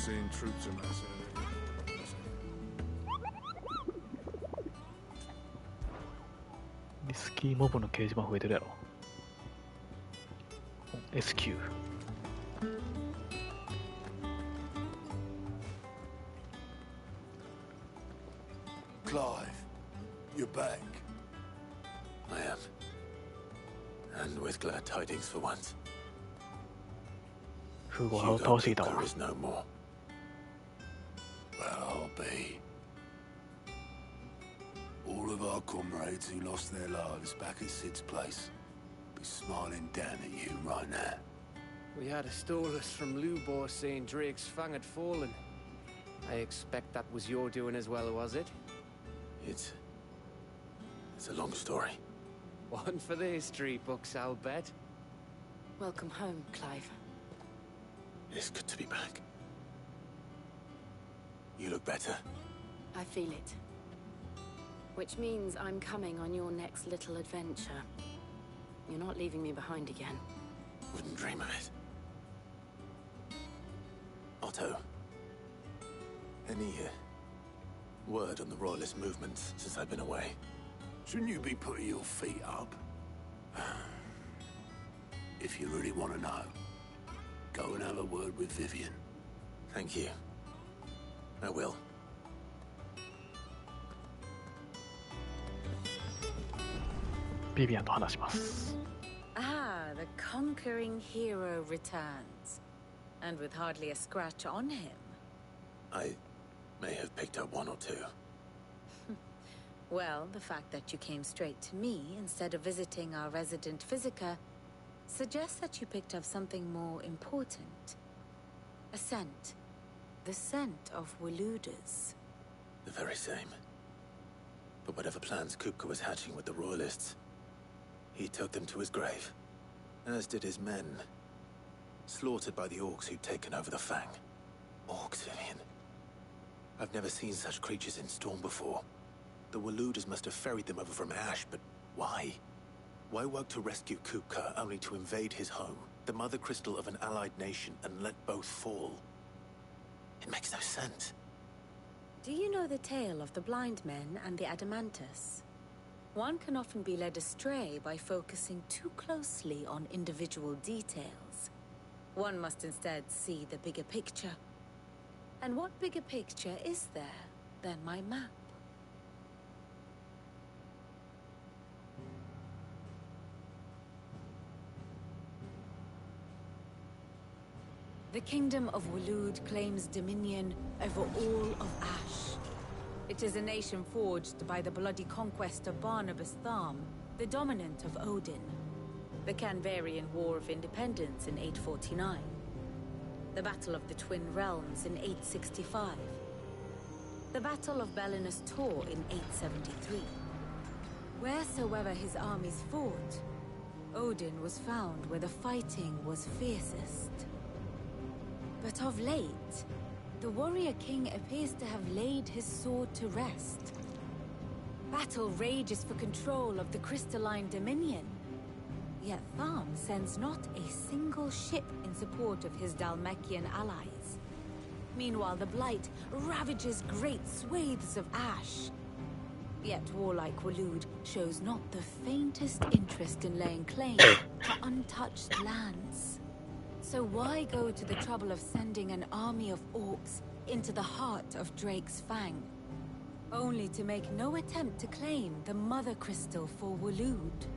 Seeing troops in this area. リスキーモブの掲示板増えてるやろ。SQ。you're back. I am. And with glad tidings for once. 風豪を倒していたわ。 Hugo is no more. Well, I'll be. All of our comrades who lost their lives back at Sid's place be smiling down at you right now. We had a stolus from Lubor saying Drake's fang had fallen. I expect that was your doing as well, was it? It's a long story. One for the history books, I'll bet. Welcome home, Clive. It's good to be back. You look better. I feel it. Which means I'm coming on your next little adventure. You're not leaving me behind again. Wouldn't dream of it. Otto. Any word on the Royalist movements since I've been away? Shouldn't you be putting your feet up? If you really want to know, go and have a word with Vivian. Thank you. I will. Vivian と話します。 Ah, the conquering hero returns. And with hardly a scratch on him. I may have picked up one or two. Well, the fact that you came straight to me instead of visiting our resident Physica suggests that you picked up something more important. A scent. The scent of Waludas. The very same. But whatever plans Kupka was hatching with the Royalists, he took them to his grave. As did his men. Slaughtered by the orcs who'd taken over the Fang. Orcs, Vivian. I've never seen such creatures in Storm before. The Waludas must have ferried them over from Ash, but why? Why work to rescue Kupka only to invade his home, the mother crystal of an allied nation, and let both fall? It makes no sense. Do you know the tale of the blind men and the Adamantus? One can often be led astray by focusing too closely on individual details. One must instead see the bigger picture. And what bigger picture is there than my map? The Kingdom of Walud claims dominion over all of Ash. It is a nation forged by the bloody conquest of Barnabas Tharm, the dominant of Odin. The Canvarian War of Independence in 849. The Battle of the Twin Realms in 865. The Battle of Belinus Tor in 873. Wheresoever his armies fought, Odin was found where the fighting was fiercest. But of late, the warrior king appears to have laid his sword to rest. Battle rages for control of the crystalline dominion. Yet Tharm sends not a single ship in support of his Dalmekian allies. Meanwhile, the Blight ravages great swathes of Ash. Yet warlike Walud shows not the faintest interest in laying claim to untouched lands. So why go to the trouble of sending an army of orcs into the heart of Drake's Fang, only to make no attempt to claim the Mother Crystal for Walud?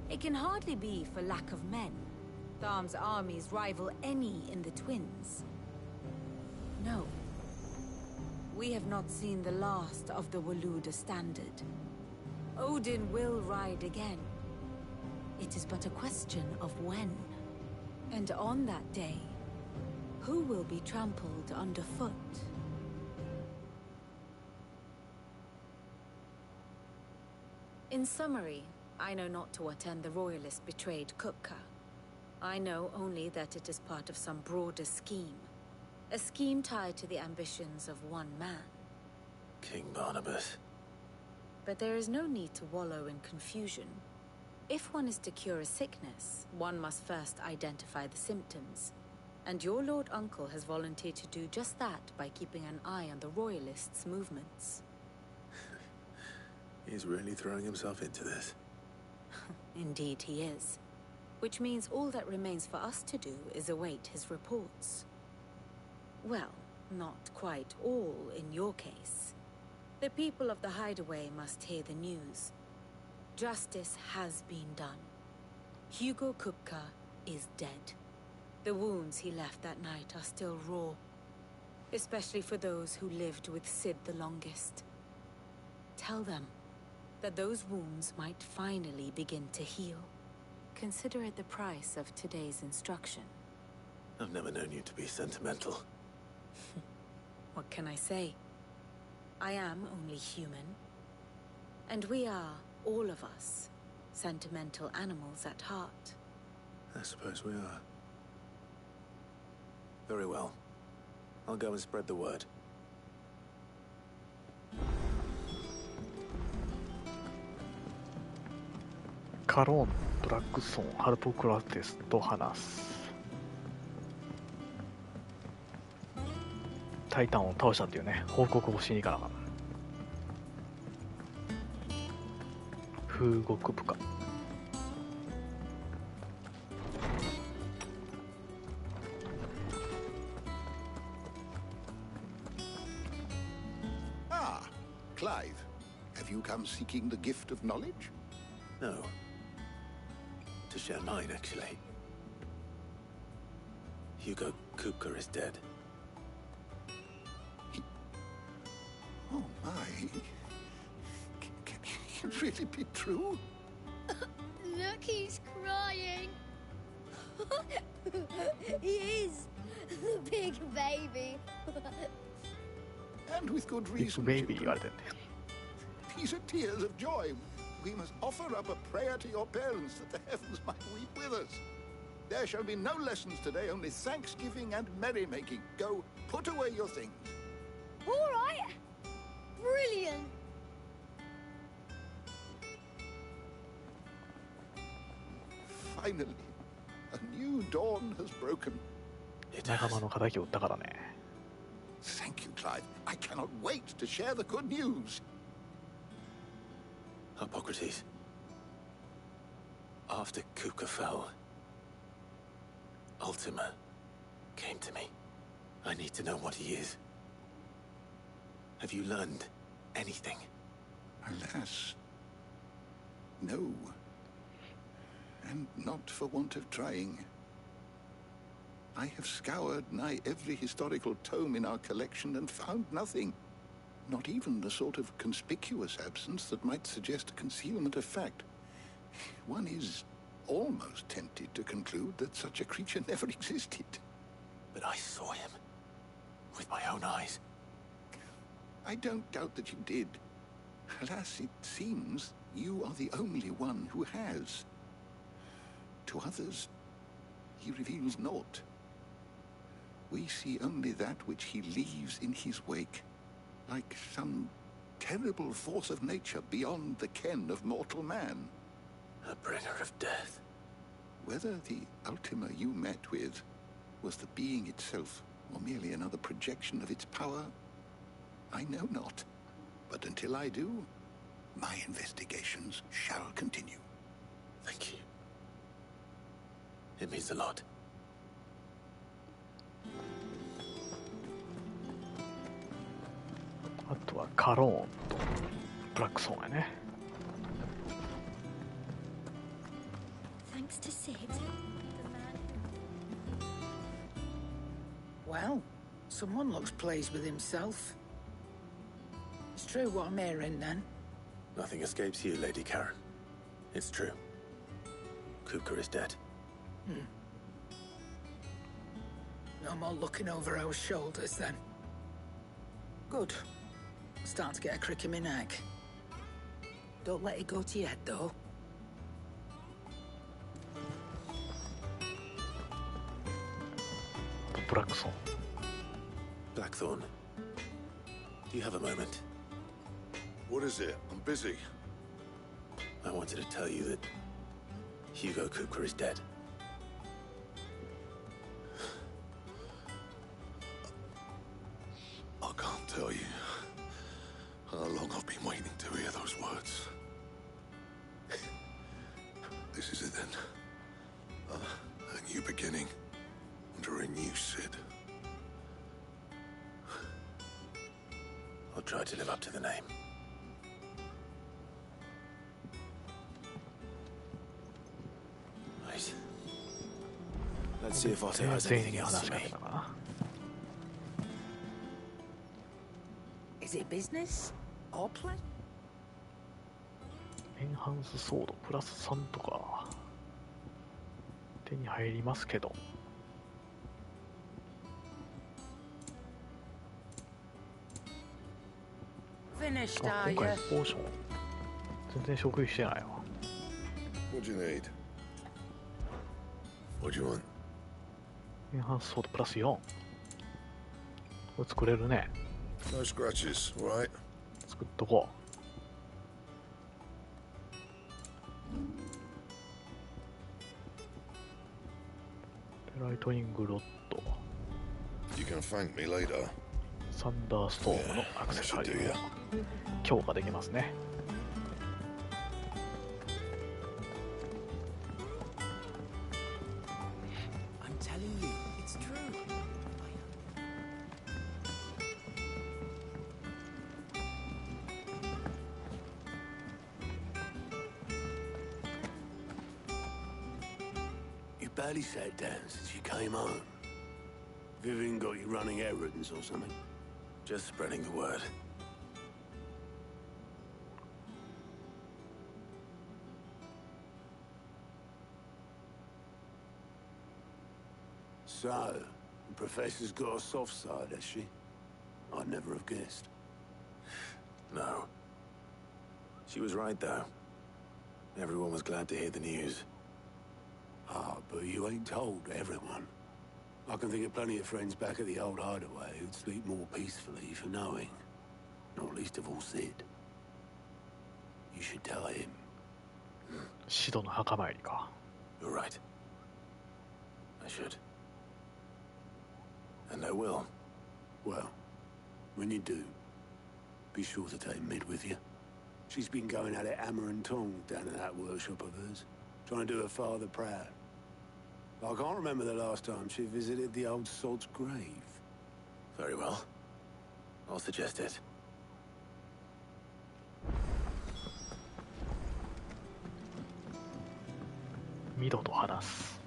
It can hardly be for lack of men. Tharm's armies rival any in the Twins. No. We have not seen the last of the Waluda standard. Odin will ride again. It is but a question of when. And on that day, who will be trampled underfoot? In summary, I know not to what end the Royalists betrayed Kupka. I know only that it is part of some broader scheme. A scheme tied to the ambitions of one man. King Barnabas. But there is no need to wallow in confusion. If one is to cure a sickness, one must first identify the symptoms. And your Lord Uncle has volunteered to do just that by keeping an eye on the Royalists' movements. He's really throwing himself into this. Indeed he is. Which means all that remains for us to do is await his reports. Well, not quite all in your case. The people of the Hideaway must hear the news. Justice has been done. Hugo Kupka is dead. The wounds he left that night are still raw, especially for those who lived with Sid the longest. Tell them that those wounds might finally begin to heal. Consider it the price of today's instruction. I've never known you to be sentimental. What can I say? I am only human. And we are, all of us, sentimental animals at heart. I suppose we are. Very well. I'll go and spread the word. カローン、ブラックソン、ハルポクラテスと話す。タイタンを倒したっていうね、報告をしに行かなかった。風国部下。Ah, Clive. Have you come seeking the gift of knowledge? No. To share mine, actually. Hugo Kupka is dead. Oh my. Can it really be true? Look, he's crying. He is. The big baby. And with good reason. Baby, These are tears of joy. We must offer up a prayer to your parents that the heavens might weep with us. There shall be no lessons today, only thanksgiving and merrymaking. Go, put away your things. All right. Brilliant. Finally, a new dawn has broken. 仲間の敵を撃ったからね。Thank you, Clive. I cannot wait to share the good news. Hippocrates. After Kupka fell, Ultima came to me. I need to know what he is. Have you learned anything? Alas, no. And not for want of trying. I have scoured nigh every historical tome in our collection and found nothing. Not even the sort of conspicuous absence that might suggest a concealment of fact. One is almost tempted to conclude that such a creature never existed. But I saw him. With my own eyes. I don't doubt that you did. Alas, it seems you are the only one who has. To others, he reveals naught. We see only that which he leaves in his wake, like some terrible force of nature beyond the ken of mortal man. A bringer of death. Whether the Ultima you met with was the being itself, or merely another projection of its power, I know not. But until I do, my investigations shall continue. Thank you. It means a lot. あとはカローンとブラックソンやね。Thanks to Sid. Well, someone looks pleased with himself. It's true what I'm hearing, then. Nothing escapes you, Lady Karen. It's true. Kupka is dead. No more looking over our shoulders, then. Good. Starting to get a crick in my neck. Don't let it go to your head, though. Blackthorn. Do you have a moment? What is it? I'm busy. I wanted to tell you that Hugo Kupka is dead. I can't tell you how long I've been waiting to hear those words. This is it then. A new beginning under a new Sid. I'll tried to live up to the name. Right. Let's see if Otto has anything else to me. Is it business or play? エンハンスソードプラス3とか手に入りますけど、 Finished, あ、 are 今 you? 回ポーション全然食事してないわ。 What do you need? What do you want? エンハンスソードプラス4。これ作れるね。 No scratches, all right? 作っとこう。ライトニングロッド、 You can thank me later. サンダーストームのアクセサリーを強化できますね。 I'm telling you, it's true. You barely sat down since you came home. Vivian got you running errands or something? Just spreading the word. So, the Professor's got a soft side, has she? I'd never have guessed. No. She was right, though. Everyone was glad to hear the news. Ah, but you ain't told everyone. I can think of plenty of friends back at the old hideaway who'd sleep more peacefully for knowing. Not least of all Sid. You should tell him. シドの墓参りか。 You're right. I should. And I will. Well, when you do, be sure to take Mid with you. She's been going at it hammer and tong down in that workshop of hers, trying to do her father proud. I can't remember the last time she visited the old sod's grave. Very well. I'll suggest it. ミドと話す。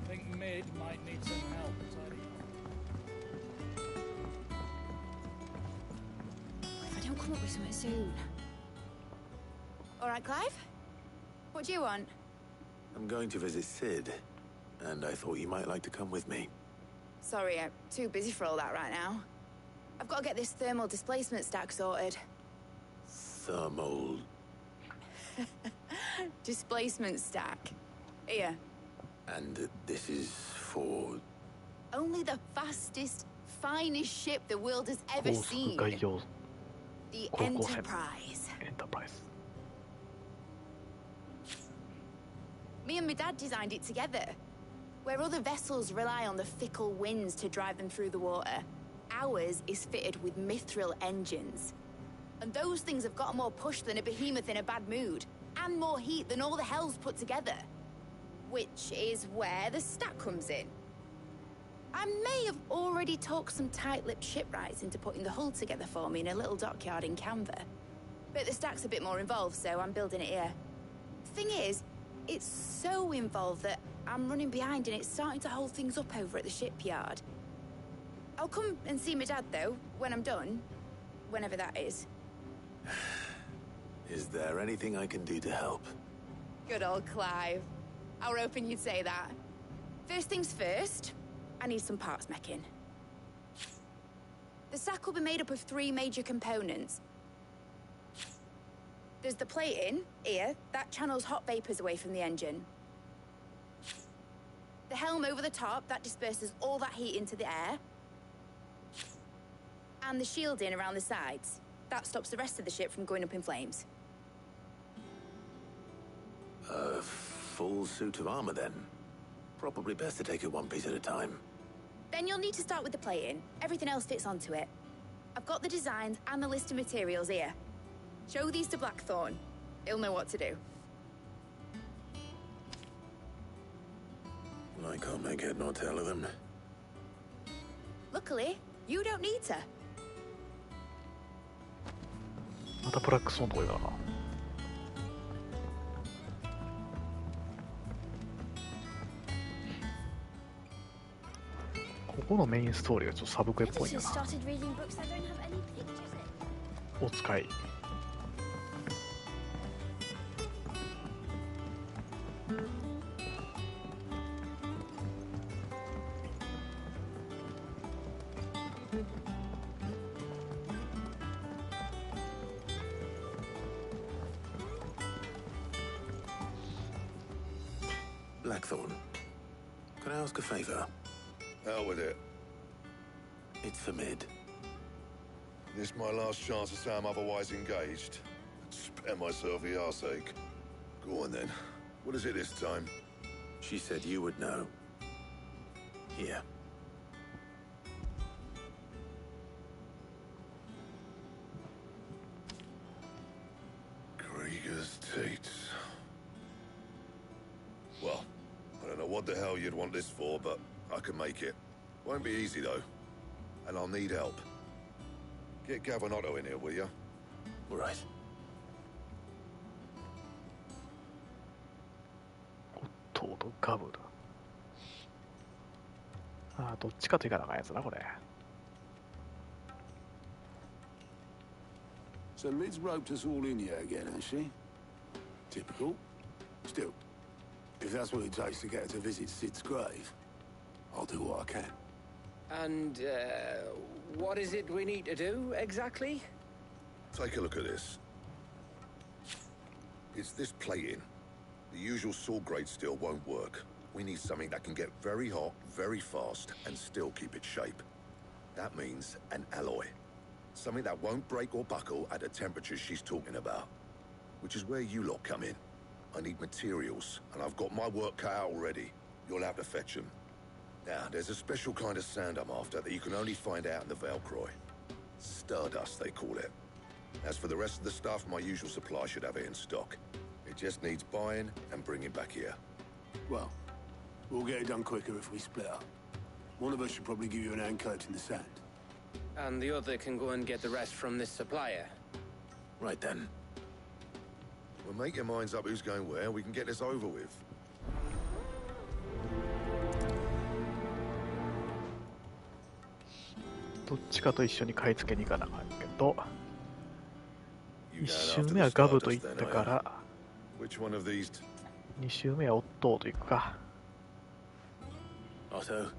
I think Mid might need some help tidying If I don't come up with something soon. All right, Clive? What do you want? I'm going to visit Sid, and I thought you might like to come with me. Sorry, I'm too busy for all that right now. I've got to get this thermal displacement stack sorted. Thermal... Displacement stack. Here. And this is for... Only the fastest, finest ship the world has ever seen. The Enterprise. Enterprise. Me and my dad designed it together. Where other vessels rely on the fickle winds to drive them through the water, ours is fitted with mithril engines. And those things have got more push than a behemoth in a bad mood, and more heat than all the hells put together. Which is where the stack comes in. I may have already talked some tight-lipped shipwrights into putting the hull together for me in a little dockyard in Canva. But the stack's a bit more involved, so I'm building it here. Thing is, it's so involved that I'm running behind and it's starting to hold things up over at the shipyard. I'll come and see my dad, though, when I'm done. Whenever that is. Is there anything I can do to help? Good old Clive. I were hoping you'd say that. First things first, I need some parts meching. The stack will be made up of 3 major components. There's the plating, here, that channels hot vapors away from the engine. The helm over the top, that disperses all that heat into the air. And the shielding around the sides. That stops the rest of the ship from going up in flames. A full suit of armor, then. Probably best to take it one piece at a time. Then you'll need to start with the plating. Everything else fits onto it. I've got the designs and the list of materials here. Show these to Blackthorn. He'll know what to do. I can't make head nor tail of them. Luckily, you don't need to. またブラックストーンのとこ行かな。ここのメインストーリーがちょっとサブクエっぽいんやな。お使い。Blackthorn, can I ask a favor? Out with it. It's for Mid. This my last chance to say I'm otherwise engaged. Spare myself the arseache. Go on then. What is it this time? She said you would know. Here. Krieger's teats. Well, I don't know what the hell you'd want this for, but I can make it. Won't be easy though. And I'll need help. Get Gavin-Otto in here, will ya? All right. トートガブだ。ああ、どっちかといかなあかんやつな、これ。So Mid's roped us all in here again, has she? Typical. Still, if that's what it takes to get her to visit Sid's grave, I'll do what I can. And, what is it we need to do, exactly? Take a look at this. It's this plating. The usual sword grade steel won't work. We need something that can get very hot, very fast, and still keep its shape. That means an alloy. Something that won't break or buckle at the temperatures she's talking about. Which is where you lot come in. I need materials, and I've got my work cut out already. You'll have to fetch them. Now, there's a special kind of sand I'm after that you can only find out in the Velcroy. Stardust, they call it. As for the rest of the stuff, my usual supply should have it in stock. It just needs buying and bringing back here. Well, we'll get it done quicker if we split up. One of us should probably give you an hand collecting the sand. And the other can go and get the rest from this supplier. Right then. Well, make your minds up who's going where. We can get this over with. どっちかと一緒に買い付けに行かなあかんけど、1周目はガブと言ったから、2周目はオットーと行くか。Otto,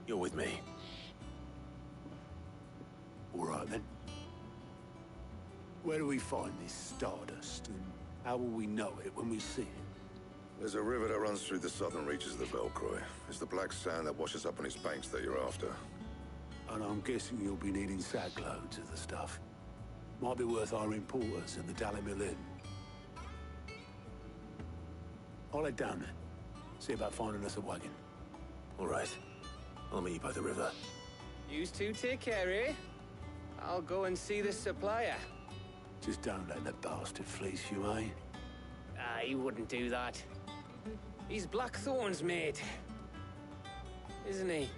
you're with me. All right then. Where do we find this stardust, and how will we know it when we see it? There's a river that runs through the southern reaches of the Velcroy. It's the black sand that washes up on its banks that you're after. And I'm guessing you'll be needing sackloads of the stuff. Might be worth our importers at the Dalimil Inn. I'll head down there. See about finding us a wagon. All right. I'll meet you by the river. You two take care, eh? I'll go and see the supplier. Just don't let the bastard fleece you, eh? He wouldn't do that. He's Blackthorn's mate. Isn't he?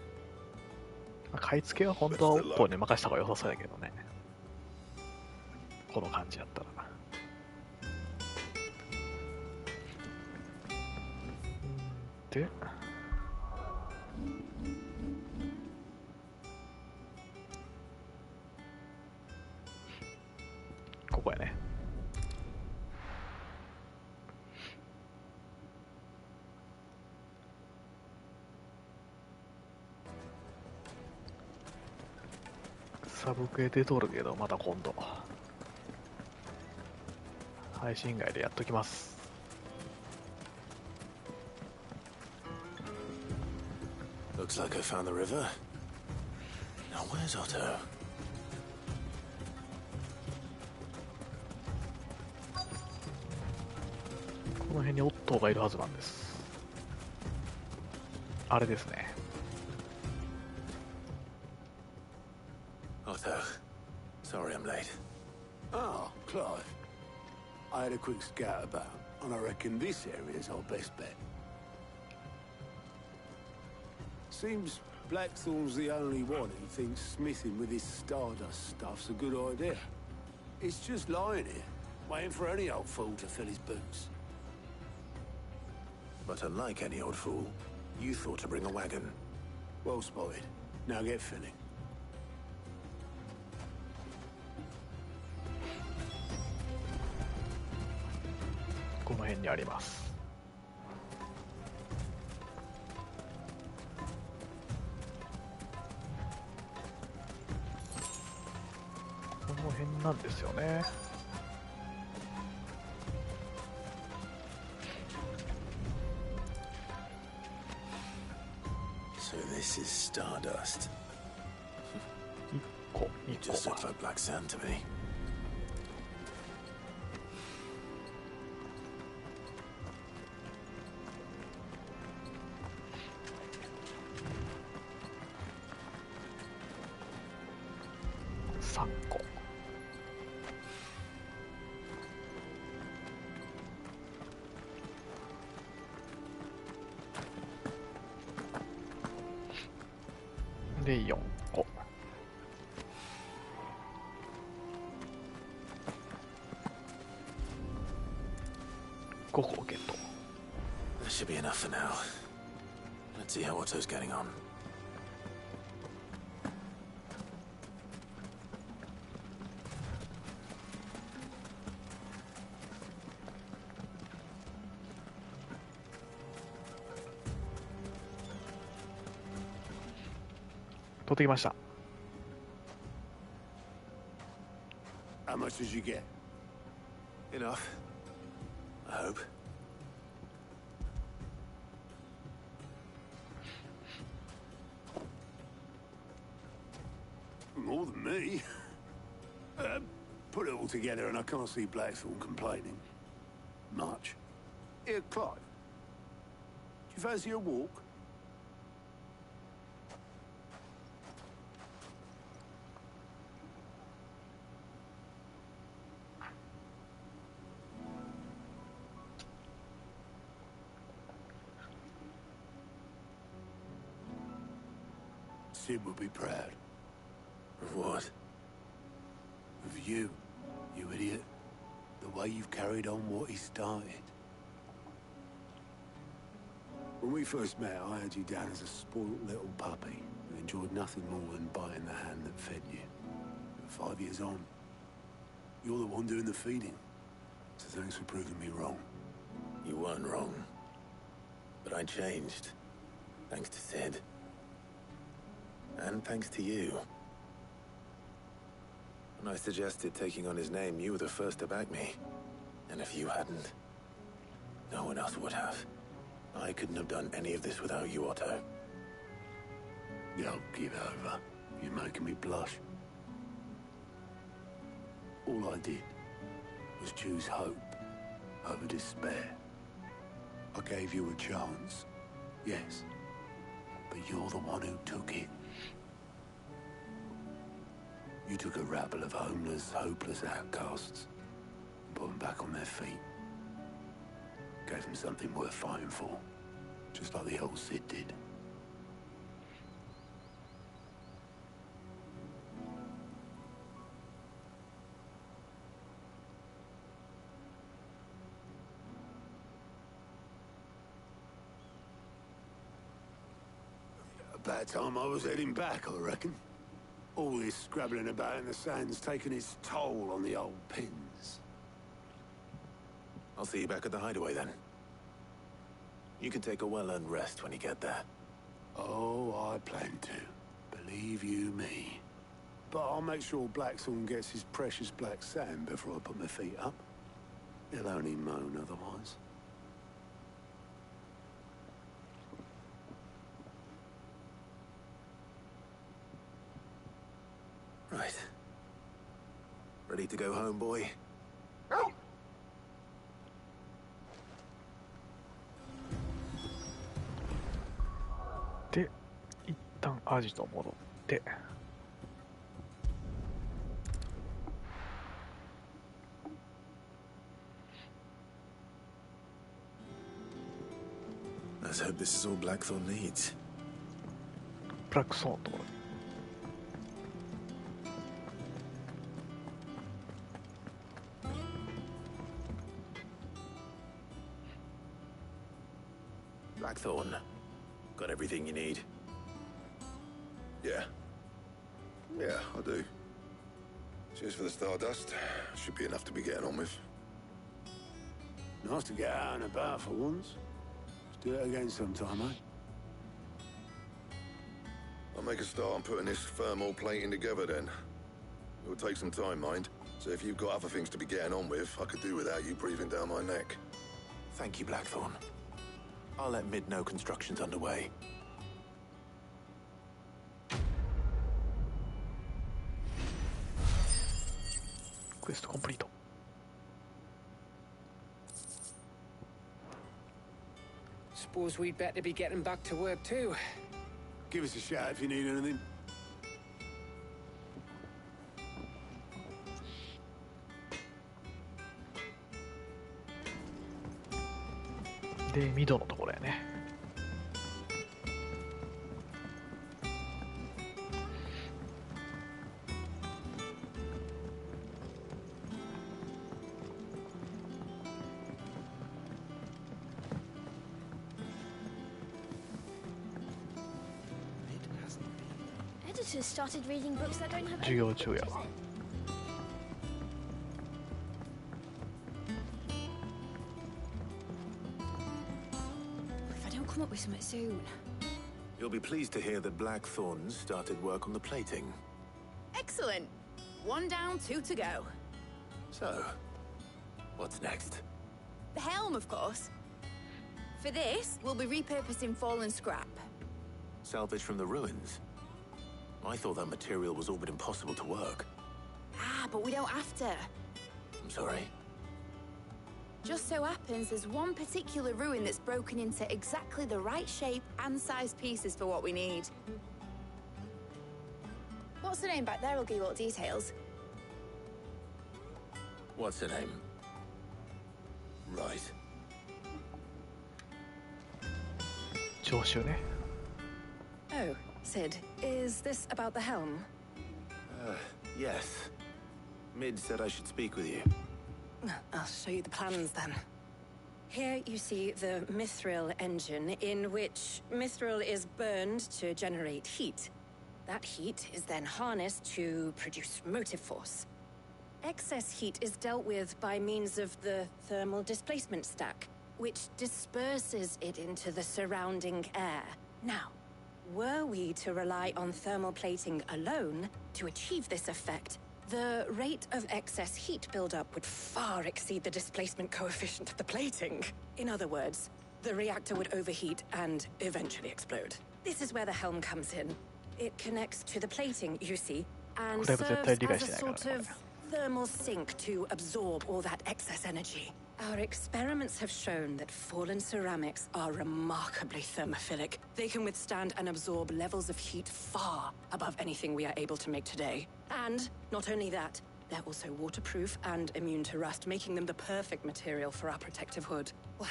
買い付けは本当はオットーに任せた方が良さそうやけどね。この感じやったら。で、ここやね。サブクエ出とるけど、また今度配信外でやっときます。Looks like I found the river. Now where's Otto? この辺にオットーがいるはずなんです。あれですね。Otto, sorry I'm late. Ah, Clive. I had a quick scout about, and I reckon this area's our best bet. Seems Blackthorn's the only one who thinks smithing with his Stardust stuff's a good idea. It's just lying here, waiting for any old fool to fill his boots. But unlike any old fool, you thought to bring a wagon. Well spotted. Now get filling. この辺にあります。この辺なんですよね。So this is Stardust. 1個、2 Just 個 looks like black sand to me. 3個。で、4個。5個ゲット。That should be enough for now. Let's see how Otto's getting on. 取ってきました。How much did you get? Enough. I hope. More than me. Put it all together and I can't see Blackthorn complaining. Much. Here, Clive. Do you fancy a walk? Sid would be proud. Of what? Of you, you idiot. The way you've carried on what he started. When we first met, I had you down as a spoilt little puppy who enjoyed nothing more than biting the hand that fed you. But 5 years on, you're the one doing the feeding. So thanks for proving me wrong. You weren't wrong. But I changed. Thanks to Sid. And thanks to you. When I suggested taking on his name, you were the first to back me. And if you hadn't, no one else would have. I couldn't have done any of this without you, Otto. Don't give over. You're making me blush. All I did was choose hope over despair. I gave you a chance, yes, but you're the one who took it. You took a rabble of homeless, hopeless outcasts and put them back on their feet. Gave them something worth fighting for, just like the old Sid did. About time I was heading back, I reckon. All this scrabbling about in the sand's taken its toll on the old pins. I'll see you back at the hideaway then. You can take a well-earned rest when you get there. Oh, I plan to. Believe you me. But I'll make sure Blackthorn gets his precious black sand before I put my feet up. He'll only moan otherwise. Right. Ready to go home, boy?で、一旦アジト戻って。Let's hope this is all Blackthorn needs. ブラックソーンのところ。Blackthorn, got everything you need? Yeah. Yeah, I do. Cheers for the Stardust. Should be enough to be getting on with. Nice to get out and about for once. Let's do it again sometime, eh? I'll make a start on putting this thermal plating together then. It'll take some time, mind. So if you've got other things to be getting on with, I could do without you breathing down my neck. Thank you, Blackthorn. I'll let Mid know construction's underway. Quest complete. Suppose we'd better be getting back to work too. Give us a shout if you need anything. De ミドのところやね。Editors started reading books that don't have 授業中やわ。If I don't come up with something soon. You'll be pleased to hear that Blackthorn's started work on the plating. Excellent. One down, two to go. So, what's next? The helm, of course. For this, we'll be repurposing fallen scrap. Salvage from the ruins? I thought that material was all but impossible to work. Ah, but we don't have to. I'm sorry. Just so happens there's one particular ruin that's broken into exactly the right shape and size pieces for what we need. What's the name back there? I'll give you all the details. What's her name? Right. 徴収ね。 Oh, Sid, is this about the helm? Yes. Mid said I should speak with you. I'll show you the plans then. Here you see the mithril engine, in which mithril is burned to generate heat. That heat is then harnessed to produce motive force. Excess heat is dealt with by means of the thermal displacement stack, which disperses it into the surrounding air. Now, were we to rely on thermal plating alone to achieve this effect, the rate of excess heat buildup would far exceed the displacement coefficient of the plating. In other words, the reactor would overheat and eventually explode. This is where the helm comes in. It connects to the plating, you see, and serves as a sort of thermal sink to absorb all that excess energy. Our experiments have shown that fallen ceramics are remarkably thermophilic. They can withstand and absorb levels of heat far above anything we are able to make today. And not only that, they're also waterproof and immune to rust, making them the perfect material for our protective hood. Why,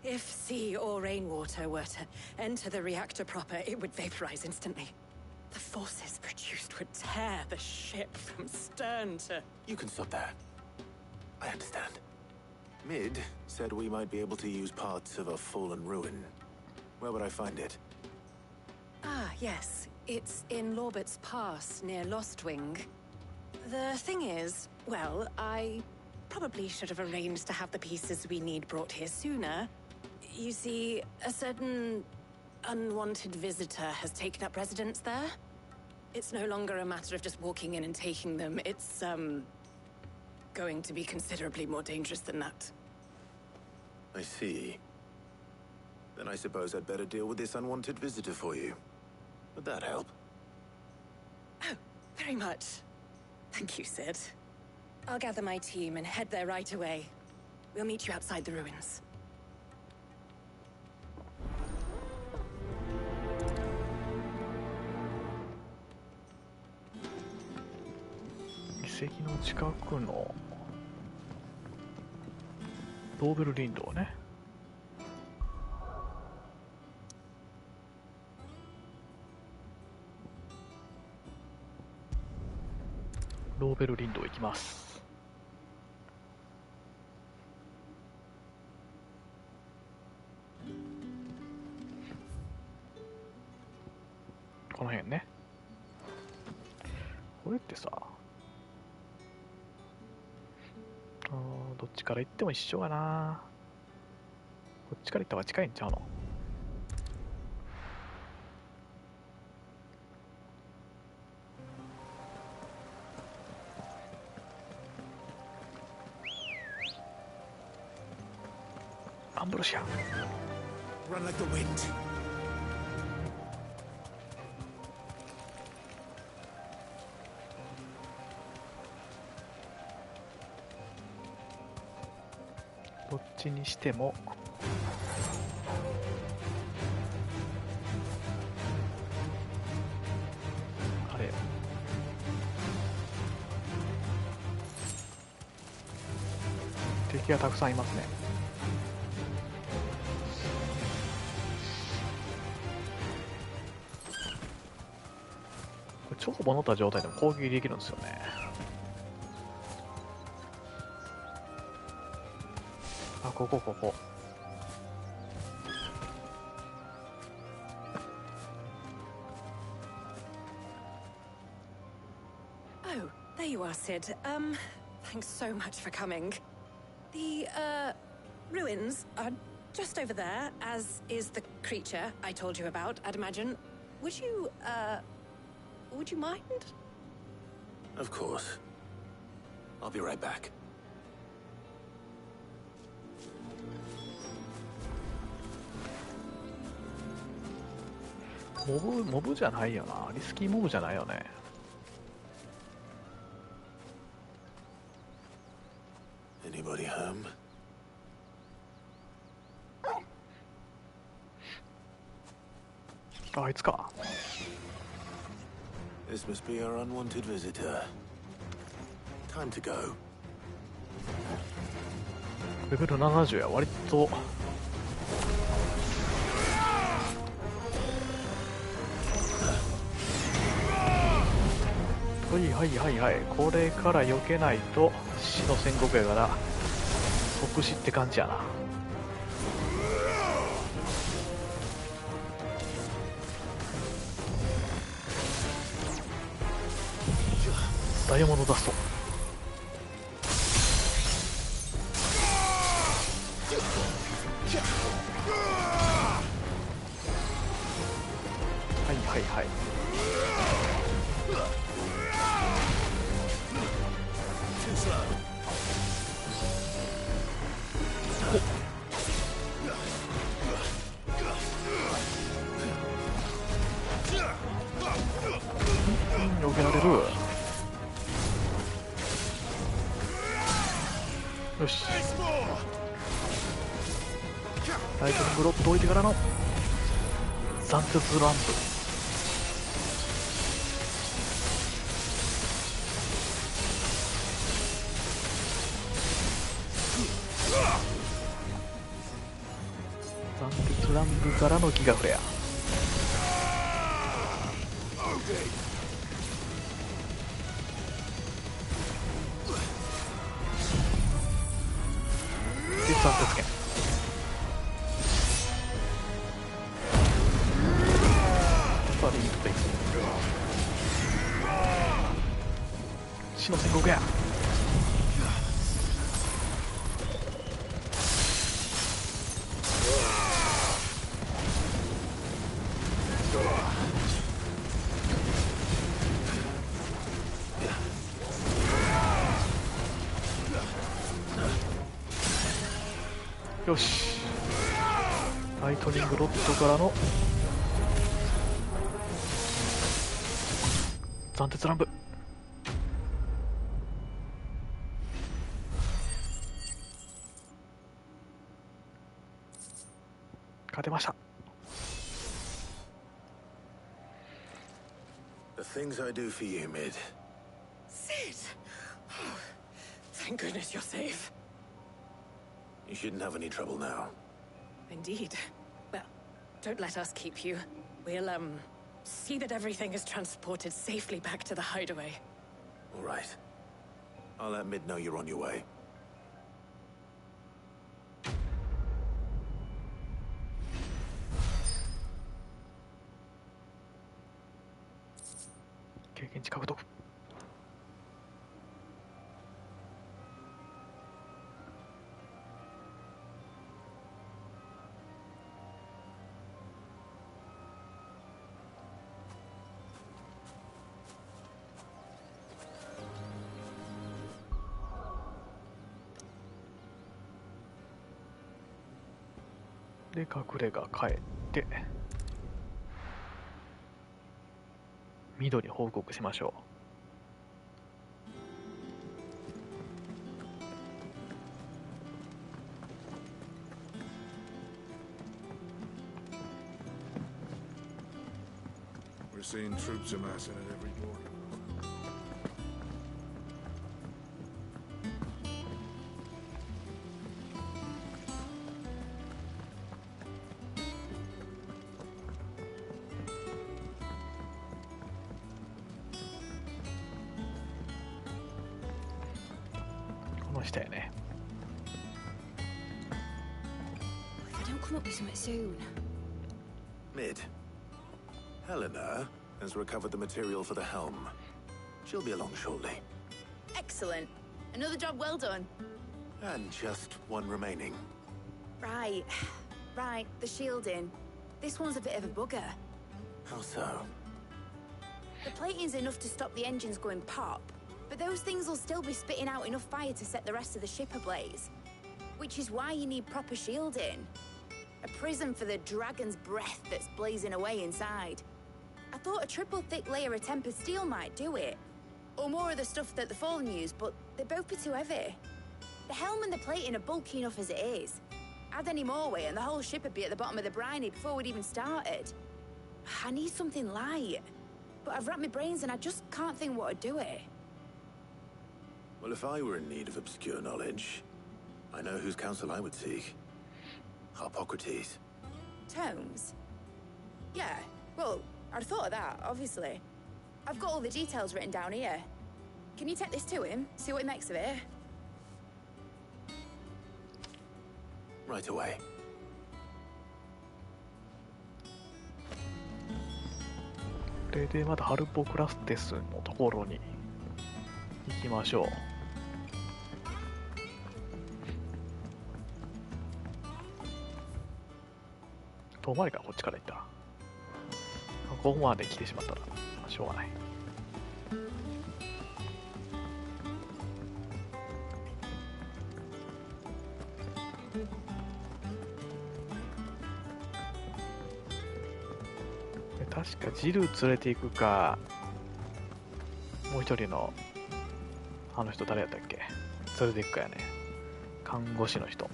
if sea or rainwater were to enter the reactor proper, it would vaporize instantly. The forces produced would tear the ship from stern to... You can stop that. I understand. Mid said we might be able to use parts of a fallen ruin. Where would I find it? Ah, yes. It's in Lorbert's Pass, near Lostwing. The thing is, well, I probably should have arranged to have the pieces we need brought here sooner. You see, a certain unwanted visitor has taken up residence there. It's no longer a matter of just walking in and taking them. It's, going to be considerably more dangerous than that. I see. Then I suppose I'd better deal with this unwanted visitor for you. Would that help? Oh, very much. Thank you, Sid. I'll gather my team and head there right away. We'll meet you outside the ruins.遺跡の近くのドーベル林道ね。ローベル林道行きます。この辺ね。これってさ、どっちから行っても一緒かな。こっちから行った方が近いんちゃうの。アンブロシア。 Run like the wind. どっちにしてもあれ敵がたくさんいますね。これ超ボ乗った状態でも攻撃できるんですよね。あ、ここ。Oh, there you are, Sid. Thanks so much for coming. The, ruins are just over there, as is the creature I told you about, I'd imagine. Would you mind? Of course. I'll be right back. モブじゃないよな。リスキーモブじゃないよね。Anybody home? あいつか。 This must be our unwanted visitor. Time to go. レベル70や。割とはい。これから避けないと死の宣告やから即死って感じやな。ダイヤモンドダスト。はい。避けられる。よし。ライトニングロッド置いてからの斬鉄ランプ。斬鉄ランプからのギガフレア。斬鉄剣。バディフェイス。死の宣告や。よし。ライトニングロッドからの斬鉄乱舞。勝てました。 The things I do for you, Mid. Sid! Oh, thank goodness you're safe. You shouldn't have any trouble now. Indeed. Well, don't let us keep you. We'll, see that everything is transported safely back to the hideaway. All right. I'll let Mid know you're on your way.で、隠れが帰って緑報告しましょWe're seeing troops amassing at every door. If I don't come up with something soon. Mid. Helena has recovered the material for the helm. She'll be along shortly. Excellent. Another job well done. And just one remaining. Right. Right, the shielding. This one's a bit of a bugger. How so? The plating's enough to stop the engines going pop, but those things will still be spitting out enough fire to set the rest of the ship ablaze. Which is why you need proper shielding. A prison for the dragon's breath that's blazing away inside. I thought a triple thick layer of tempered steel might do it. Or more of the stuff that the Fallen use, but they'd both be too heavy. The helm and the plating are bulky enough as it is. Add any more weight and the whole ship would be at the bottom of the briny before we'd even started. I need something light. But I've racked my brains and I just can't think what would do it. Well, if I were in need of obscure knowledge, I know whose counsel I would seek. Hippocrates. Tomes? Yeah, well, I'd thought of that, obviously. I've got all the details written down here. Can you take this to him, see what he makes of it? Right away. これでまたハルポクラステスのところに行きましょう。遠回りからこっちから行った。ここまで来てしまったらしょうがない。確かジル連れていくか、もう一人のあの人誰やったっけ、連れていくかやね。看護師の人。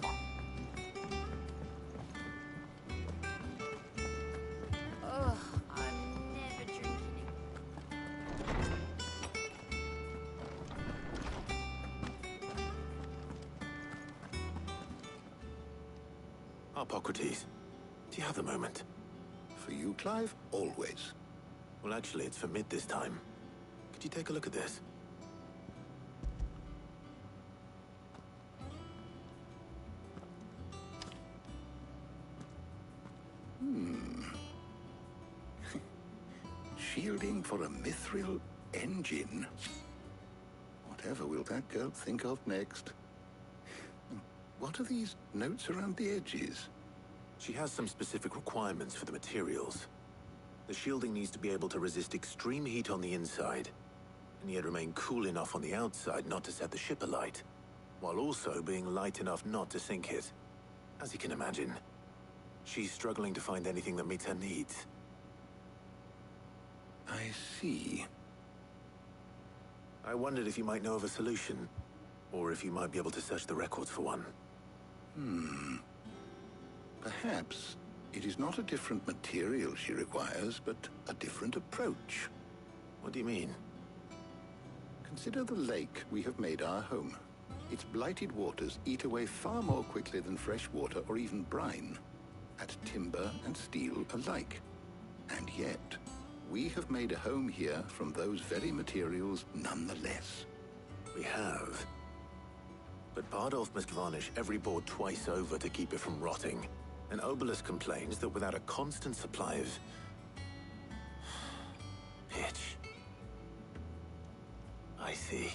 Hippocrates, do you have a moment? For you, Clive? Always. Well, actually, it's for Mid this time. Could you take a look at this? Shielding for a mithril engine? Whatever will that girl think of next? What are these notes around the edges? She has some specific requirements for the materials. The shielding needs to be able to resist extreme heat on the inside, and yet remain cool enough on the outside not to set the ship alight, while also being light enough not to sink it. As you can imagine, she's struggling to find anything that meets her needs. I see. I wondered if you might know of a solution, or if you might be able to search the records for one. Perhaps it is not a different material she requires, but a different approach. What do you mean? Consider the lake we have made our home. Its blighted waters eat away far more quickly than fresh water or even brine, at timber and steel alike. And yet, we have made a home here from those very materials nonetheless. We have. But Bardolph must varnish every board twice over to keep it from rotting. And Obelisk complains that without a constant supply of... pitch. I see.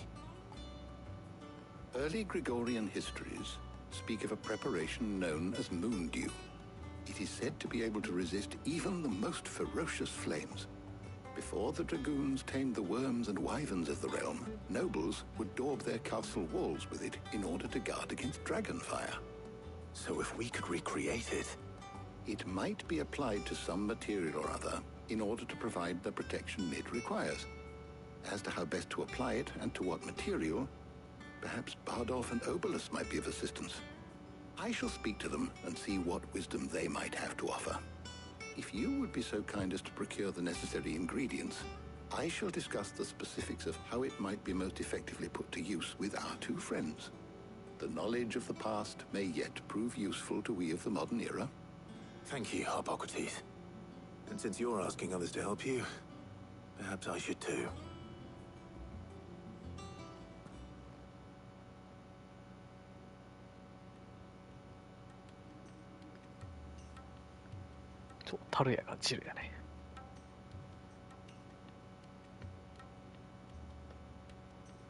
Early Gregorian histories speak of a preparation known as moon dew. It is said to be able to resist even the most ferocious flames. Before the dragoons tamed the worms and wyverns of the realm, nobles would daub their castle walls with it in order to guard against dragon fire. So if we could recreate it... It might be applied to some material or other in order to provide the protection it requires. As to how best to apply it and to what material, perhaps Bardolph and Obelisk might be of assistance. I shall speak to them and see what wisdom they might have to offer. If you would be so kind as to procure the necessary ingredients, I shall discuss the specifics of how it might be most effectively put to use with our two friends. The knowledge of the past may yet prove useful to we of the modern era. Thank you, Hippocrates. And since you're asking others to help you, perhaps I should too.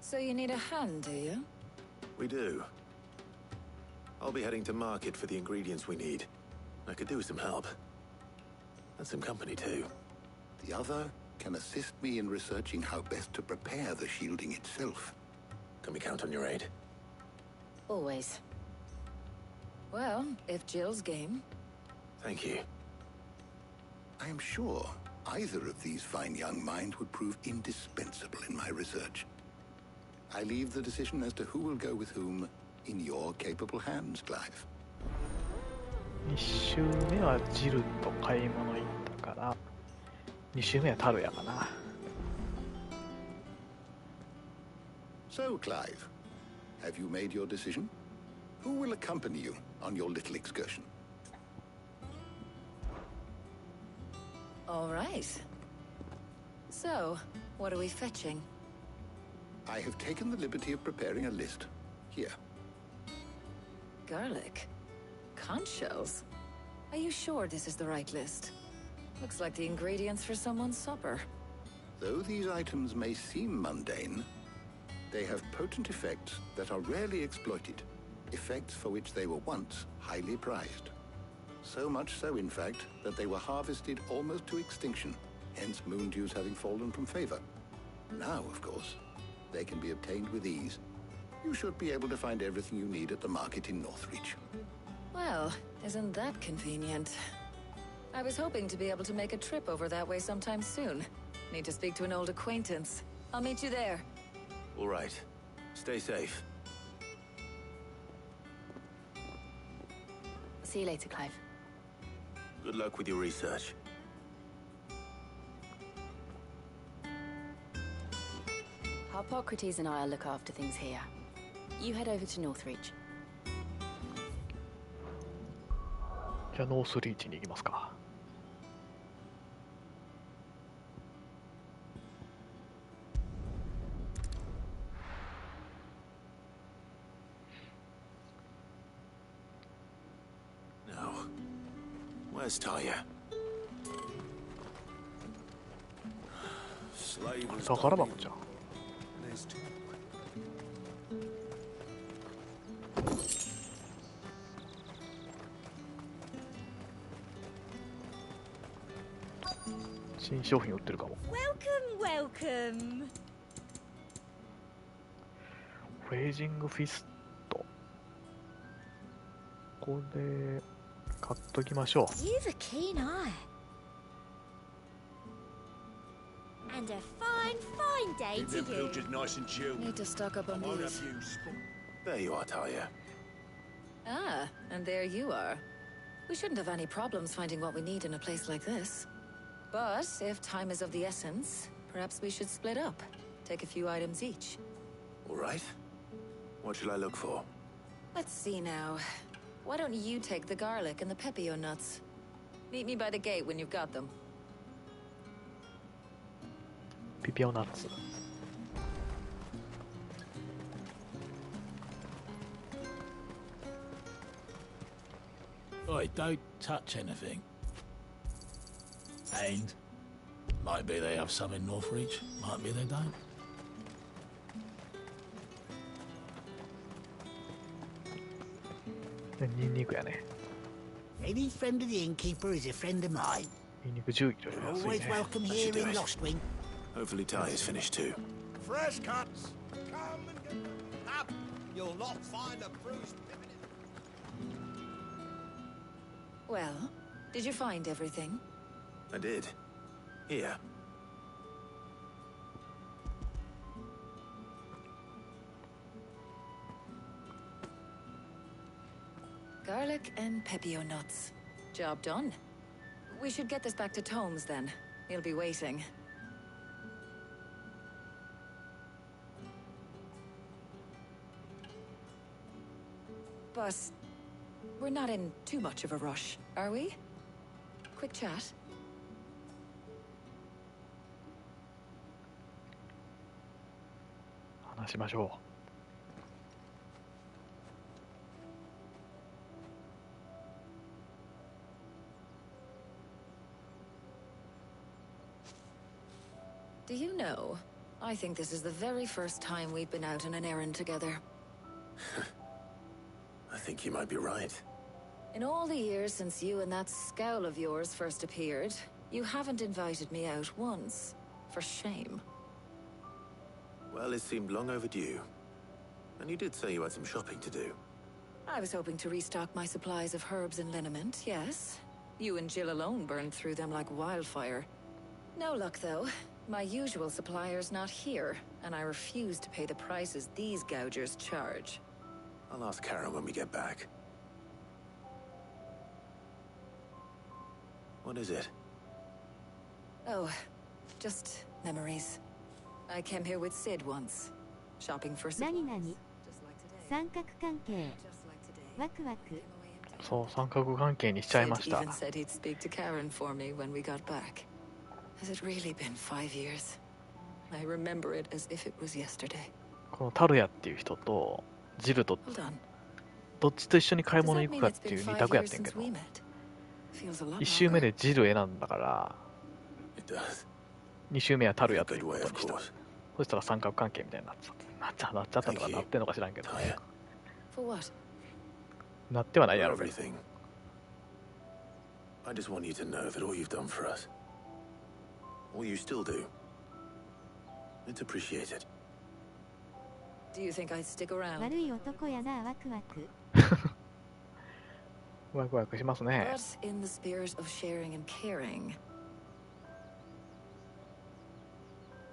So you need a hand, do you? We do. I'll be heading to market for the ingredients we need. I could do with some help. And some company, too. The other can assist me in researching how best to prepare the shielding itself. Can we count on your aid? Always. Well, if Jill's game. Thank you. I am sure either of these fine young minds would prove indispensable in my research. I leave the decision as to who will go with whom in your capable hands, Clive. 2周目はジルと買い物行ったから2周目はタルヤかな。 So, Clive, have you made your decision? Who will accompany you on your little excursion? All right. So, what are we fetching? I have taken the liberty of preparing a list. Here. Garlic. Conch shells. Are you sure this is the right list? Looks like the ingredients for someone's supper. Though these items may seem mundane, they have potent effects that are rarely exploited. Effects for which they were once highly prized. So much so, in fact, that they were harvested almost to extinction, hence moon dews having fallen from favor. Now, of course, they can be obtained with ease. You should be able to find everything you need at the market in Northreach. Well, isn't that convenient? I was hoping to be able to make a trip over that way sometime soon. Need to speak to an old acquaintance. I'll meet you there. All right. Stay safe. See you later, Clive. Good luck with your research. Hippocrates and I'll look after things here. You head over to Northreach. じゃあノースリーチに行きますか。No. Where's Talia? 宝箱じゃん。新商品売ってるかも。Welcome, welcome. フェージングフィスト。これ買っときましょう。You've a keen eye. And a fine, fine day to Keep them you. filters nice and chilled. Need to stock up on I won't these. have you There you are, Talia. Ah, and there you are. We shouldn't have any problems finding what we need in a place like this. But if time is of the essence, perhaps we should split up. Take a few items each. All right. What shall I look for? Let's see now. Why don't you take the garlic and the pepio nuts? Meet me by the gate when you've got them. ピピオナッツ。Oi, don't touch anything. And might be they have some in Northreach, might be they don't. ニンニクやね。 Any friend of the innkeeper is a friend of mine. ニンニク10キロで安い Always ね。 welcome here in Lostwing. Hopefully Ty is finished too. Fresh cuts! Come and get up! You'll not find a bruised pivot in... Well, did you find everything? I did. Here. Garlic and pepio nuts. Job done. We should get this back to Tomes then. He'll be waiting. But we're not in too much of a rush, are we? Quick chat. 話しましょ Do you know, I think this is the very first time we've been out on an errand together. I think you might be right. In all the years since you and that scowl of yours first appeared, you haven't invited me out once. For shame. Well, it seemed long overdue. And you did say you had some shopping to do. I was hoping to restock my supplies of herbs and liniment, yes. You and Jill alone burned through them like wildfire. No luck, though. My usual supplier's not here, and I refuse to pay the prices these gougers charge. I'll ask Karen when we get back. What is it? Oh, just memories. I came here with Sid once, shopping for supplies. 何々三角関係ワクワクう。そう、三角関係にしちゃいました。 Sid even said he'd speak to Karen for me when we got back. Has it really been 5 years? I remember it as if it was yesterday. このタルヤっていう人とジルと Hold on. どっちと一緒に買い物行くかっていう二択やってんけど、1周目でジル選んだから2周目はタルヤということにした。そしたら三角関係みたいになっちゃったとかなってんのか知らんけど、 For what? なってはないやろ別に。 I just want you to know that all you've done for us, all you still do, it's appreciated. Do you think I'd stick around? 悪い男やなワクワクワクワクしますね。 But in the spirit of sharing and caring,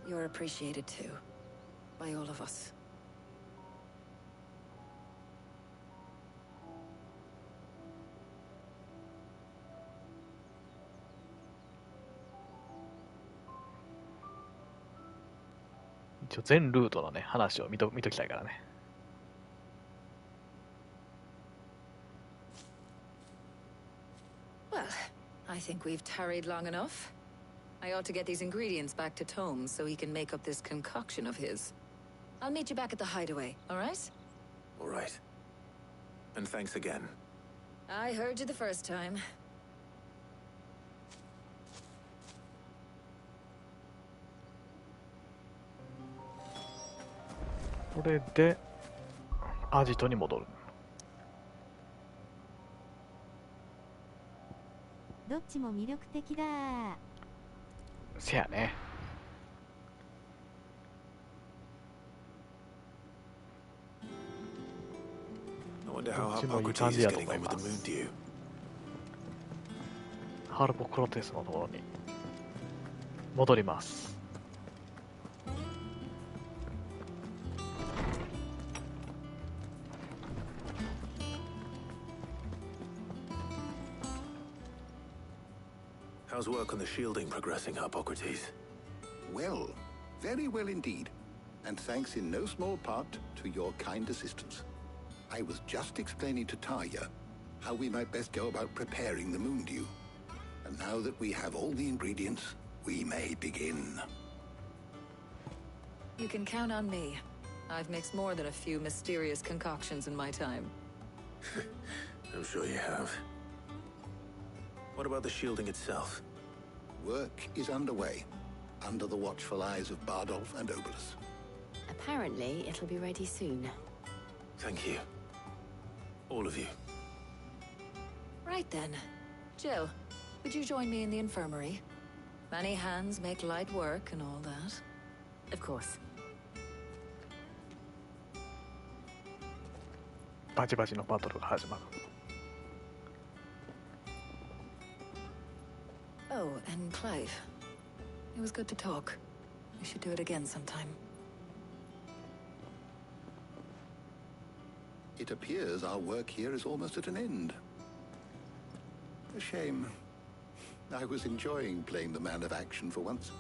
you're appreciated too, by all of us.「一応全ルートのね話を見ときたいからね。 Well, I think we've tarried long enough. I ought to get these ingredients back to Tomes so he can make up this concoction of his. I'll meet you back at the hideaway, all right? All right. And thanks again. I heard you the first time. これでアジトに戻る。 どっちも魅力的だ。せやね。 I wonder how どっちもいい Hippocrates 感 is じやと getting 思い on ま with the す。 moon dew. ハルポクロテスのところに戻ります。 How's work on the shielding progressing, Hippocrates? Well, very well indeed. And thanks in no small part to your kind assistance. I was just explaining to Tarja how we might best go about preparing the moon dew. And now that we have all the ingredients, we may begin. You can count on me. I've mixed more than a few mysterious concoctions in my time. I'm sure you have. What about the shielding itself? Work is underway, under the watchful eyes of Bardolph and Obolus. Apparently, it'll be ready soon. Thank you. All of you. Right then. Jill, would you join me in the infirmary? Many hands make light work and all that. Of course. バチバチのバトルが始まる。Oh, and Clive. It was good to talk. We should do it again sometime. It appears our work here is almost at an end. A shame. I was enjoying playing the man of action for once.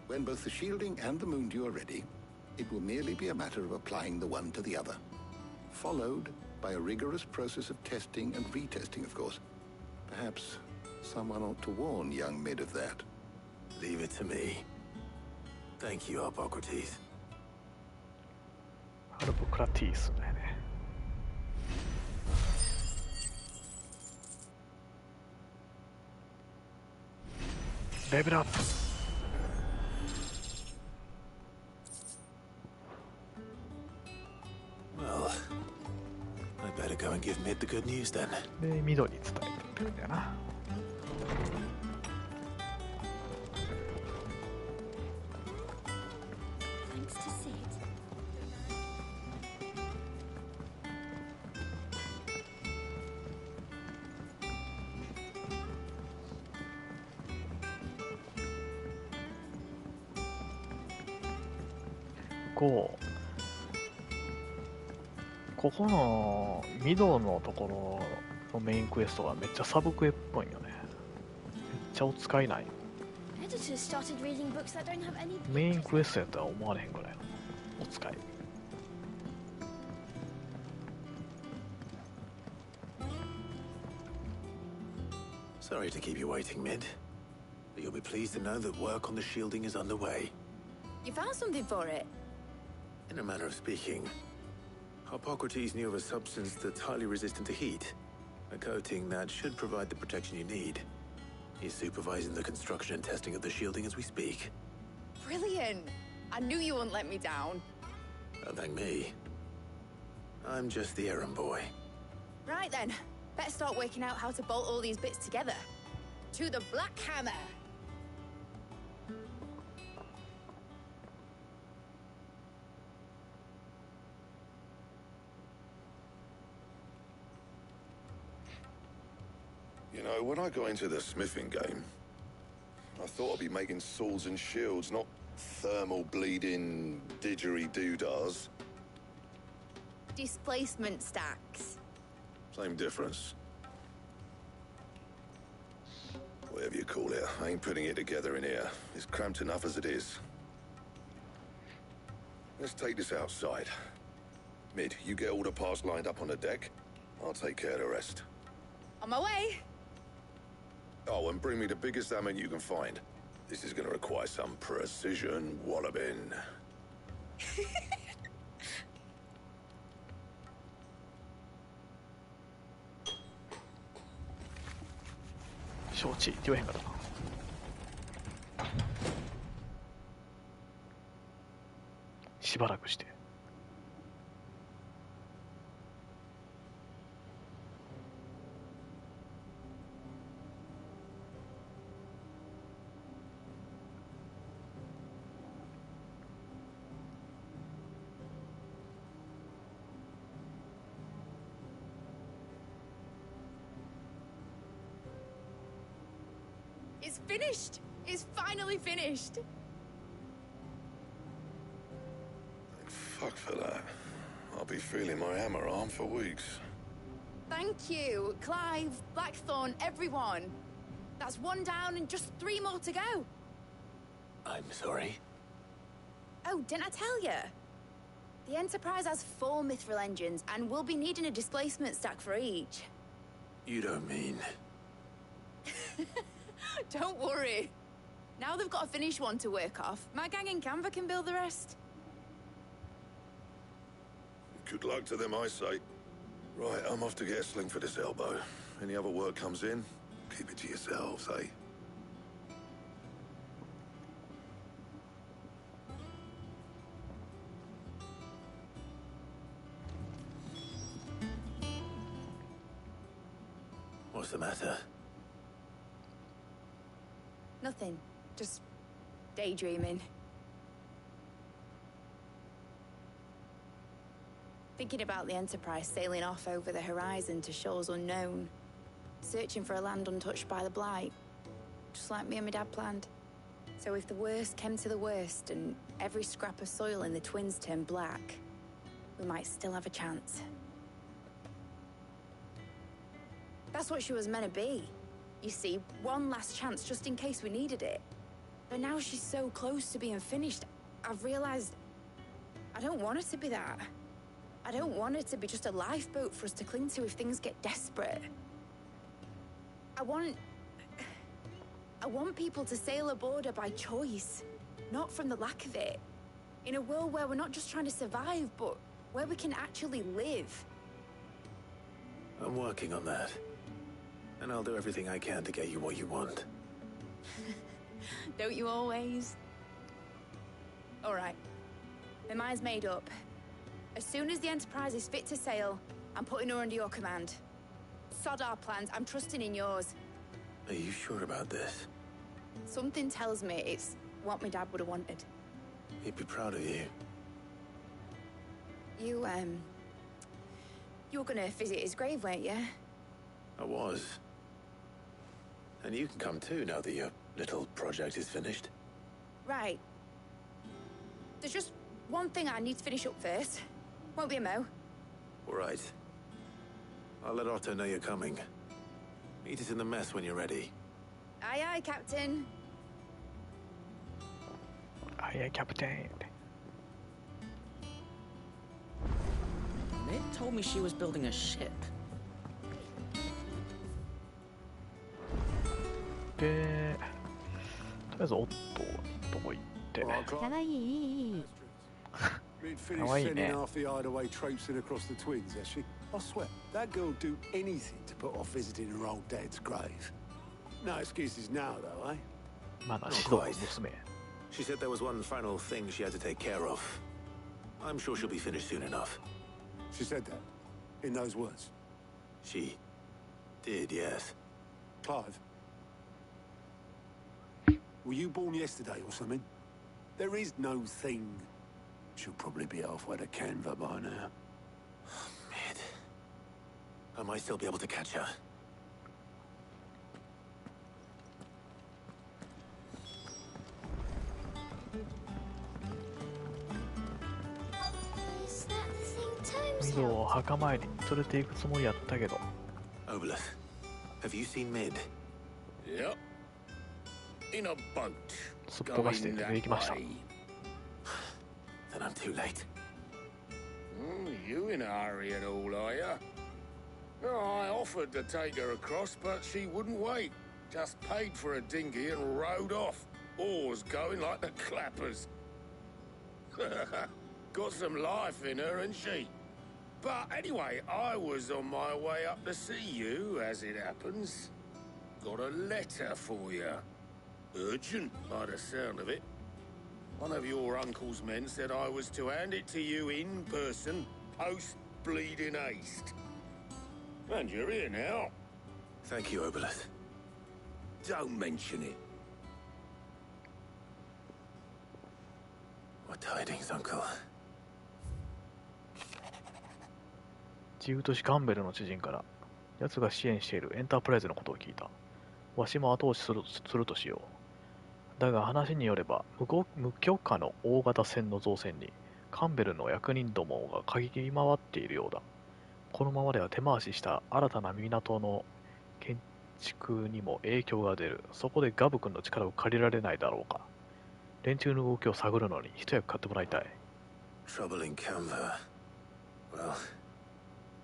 When both the shielding and the Moondew are ready, it will merely be a matter of applying the one to the other. Followed by a rigorous process of testing and retesting, of course. Perhaps someone ought to warn young Mid of that. Leave it to me. Thank you, Hippocrates. Hippocrates だよね。レベルアップ。Well, I better go and give Mid the good news then. で、緑に伝えてるんだよな。ここのミドのところのメインクエストはめっちゃサブクエっぽいよね。めっちゃお使いない。メインクエストやとは思われへんぐらいのお使い。Sorry to keep you waiting, Mid. But you'll be pleased to know that work on the shielding is underway. You found something for it? In a manner of speaking, Hippocrates knew of a substance that's highly resistant to heat, a coating that should provide the protection you need. He's supervising the construction and testing of the shielding as we speak. Brilliant! I knew you wouldn't let me down. Don't thank me. I'm just the errand boy. Right then, better start working out how to bolt all these bits together. To the Black Hammer! You know, when I got into the smithing game, I thought I'd be making swords and shields, not thermal bleeding didgeridoo-dahs. Displacement stacks. Same difference. Whatever you call it, I ain't putting it together in here. It's cramped enough as it is. Let's take this outside. Mid, you get all the parts lined up on the deck. I'll take care of the rest. On my way! Oh, and bring me the biggest hammer you can find. This is gonna require some precision walloping. 承知って言わへんかったな。しばらくして。It's finished! It's finally finished! Fuck for that. I'll be feeling my hammer arm for weeks. Thank you, Clive, Blackthorn, everyone. That's one down and just 3 more to go. I'm sorry. Oh, didn't I tell you? The Enterprise has 4 mithril engines, and we'll be needing a displacement stack for each. You don't mean... Don't worry. Now they've got a finished one to work off. My gang in Canva can build the rest. Good luck to them, I say. Right, I'm off to get a sling for this elbow. Any other work comes in, keep it to yourselves, eh? What's the matter? Nothing. Just daydreaming. Thinking about the Enterprise sailing off over the horizon to shores unknown. Searching for a land untouched by the Blight. Just like me and my dad planned. So if the worst came to the worst and every scrap of soil in the Twins turned black, we might still have a chance. That's what she was meant to be. You see, one last chance just in case we needed it. But now she's so close to being finished, I've realized I don't want her to be that. I don't want her to be just a lifeboat for us to cling to if things get desperate. I want people to sail aboard her by choice, not from the lack of it. In a world where we're not just trying to survive, but where we can actually live. I'm working on that. And I'll do everything I can to get you what you want. Don't you always? All right. My mind's made up. As soon as the Enterprise is fit to sail, I'm putting her under your command. Sod our plans, I'm trusting in yours. Are you sure about this? Something tells me it's what my dad would have wanted. He'd be proud of you. You were gonna visit his grave, weren't you? I was. And you can come too now that your little project is finished. Right. There's just one thing I need to finish up first. Won't be a mo. All right. I'll let Otto know you're coming. Meet us in the mess when you're ready. Aye, aye, Captain. Aye, aye, Captain. Ned told me she was building a ship. で、とりあえずオットのとこ行って。かわいい。 Been finished sending half the hideaway traipsing across the Twins, has she? I swear, that girl'd do anything to put off visiting her old dad's grave. No excuses now, though, eh? Not quite. She said there was one final thing she had to take care of. I'm sure she'll be finished soon enough. She said that? In those words? She did, yes. Clive? Were you born yesterday or something? There is no thing. She'll probably be halfway to Canva by now. Mid. I might still be able to catch her. Is that the thing Tomes ミドを墓参りに連れて行くつもりやったけど。Obelith, have you seen Mid? Yep. In a boat. すっぽかして出て行きました。 Then I'm too late. You in a hurry at all, are you? I offered to take her across, but she wouldn't wait. Just paid for a dinghy and rowed off. Oars going like the clappers. Got some life in her, ain't she? But anyway, I was on my way up to see you, as it happens. Got a letter for you. Urgent, by the sound of it. One of your uncle's men said I was to hand it to you in person, post-bleeding haste. And you're here now. Thank you, Obelith. Don't mention it. What tidings, Uncle? 自由都市ガンベルの知人から奴が支援しているエンタープライズのことを聞いた。わしも後押しするとしよう。だが話によれば無許可の大型船の造船にカンベルの役人どもが嗅ぎ回っているようだ。このままでは手回しした新たな港の建築にも影響が出る。そこでガブ君の力を借りられないだろうか。連中の動きを探るのに一役買ってもらいたい。Trouble in Canva. Well,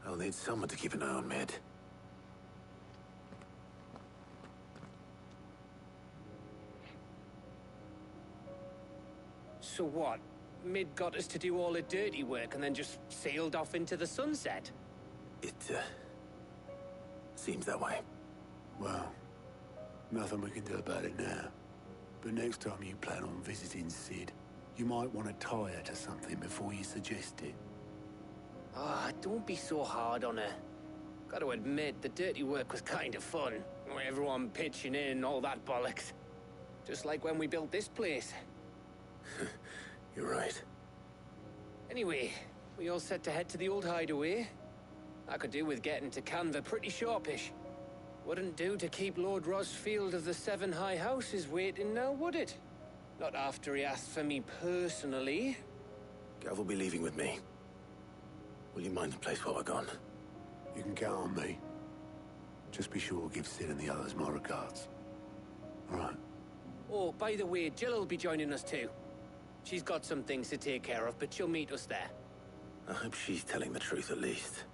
I'll need someone to keep an eye on Mid. So what? Mid got us to do all the dirty work and then just sailed off into the sunset. It, seems that way. Well, nothing we can do about it now. But next time you plan on visiting Sid, you might want to tie her to something before you suggest it. Ah, don't be so hard on her. Got to admit, the dirty work was kind of fun. Everyone pitching in, all that bollocks. Just like when we built this place. You're right. Anyway, we all set to head to the old hideaway. I could do with getting to Canva pretty sharpish. Wouldn't do to keep Lord Rosfield of the Seven High Houses waiting now, would it? Not after he asked for me personally. Gav will be leaving with me. Will you mind the place while we're gone? You can count on me. Just be sure to give Sid and the others my regards. All right. Oh, by the way, Jill will be joining us too. She's got some things to take care of, but she'll meet us there. I hope she's telling the truth at least.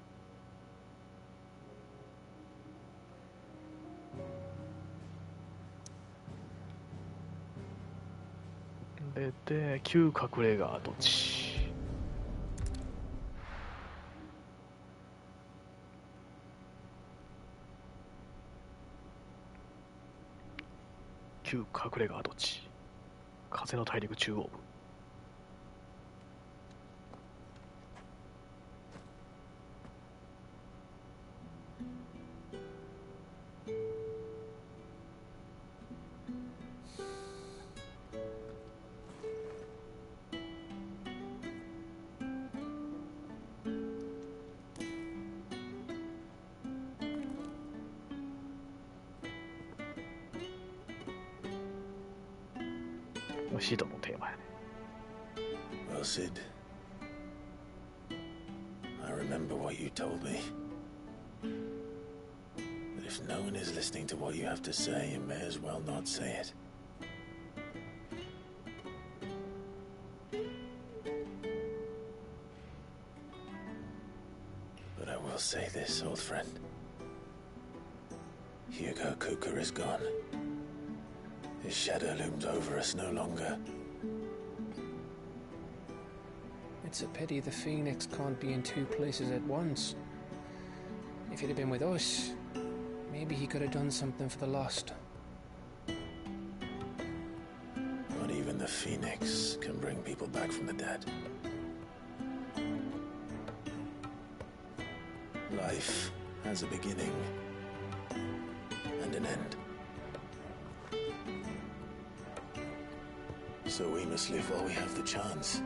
で、旧隠れ家跡地。旧隠れ家跡地。風の大陸中央部。シードのテーマやね。Well, Sid, I remember what you told me. That if no one is listening to what you have to say, you may as well not say it. But I will say this, old friend. Hugo Kuka is gone. His shadow looms over us no longer. It's a pity the Phoenix can't be in two places at once. If he'd have been with us, maybe he could have done something for the lost. Not even the Phoenix can bring people back from the dead. Life has a beginning and an end. So we must live while we have the chance.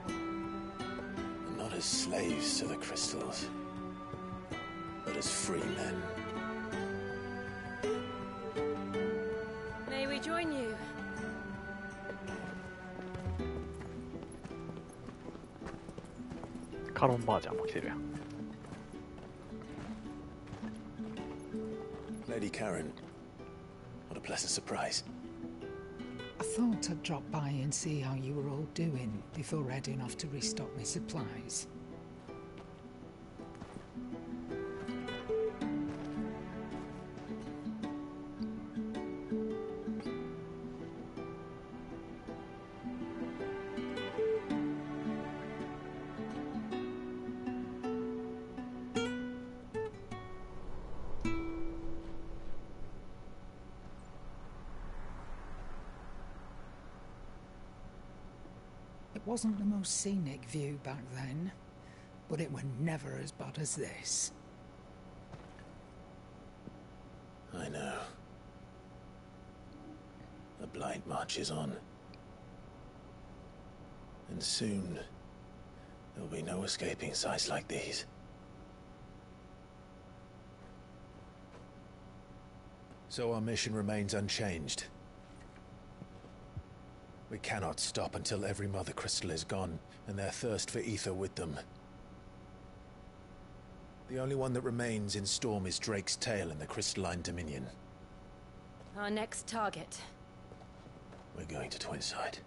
And not as slaves to the crystals, but as free men. May we join you?カロンばあちゃんも来てるやん。Lady Karen, what a pleasant surprise. I thought I'd drop by and see how you were all doing before heading off to restock my supplies. It wasn't the most scenic view back then, but it were never as bad as this. I know. The blight marches on. And soon, there'll be no escaping sights like these. So our mission remains unchanged. We cannot stop until every Mother Crystal is gone, and their thirst for ether with them. The only one that remains in Storm is Drake's tail in the Crystalline Dominion. Our next target. We're going to Twinside.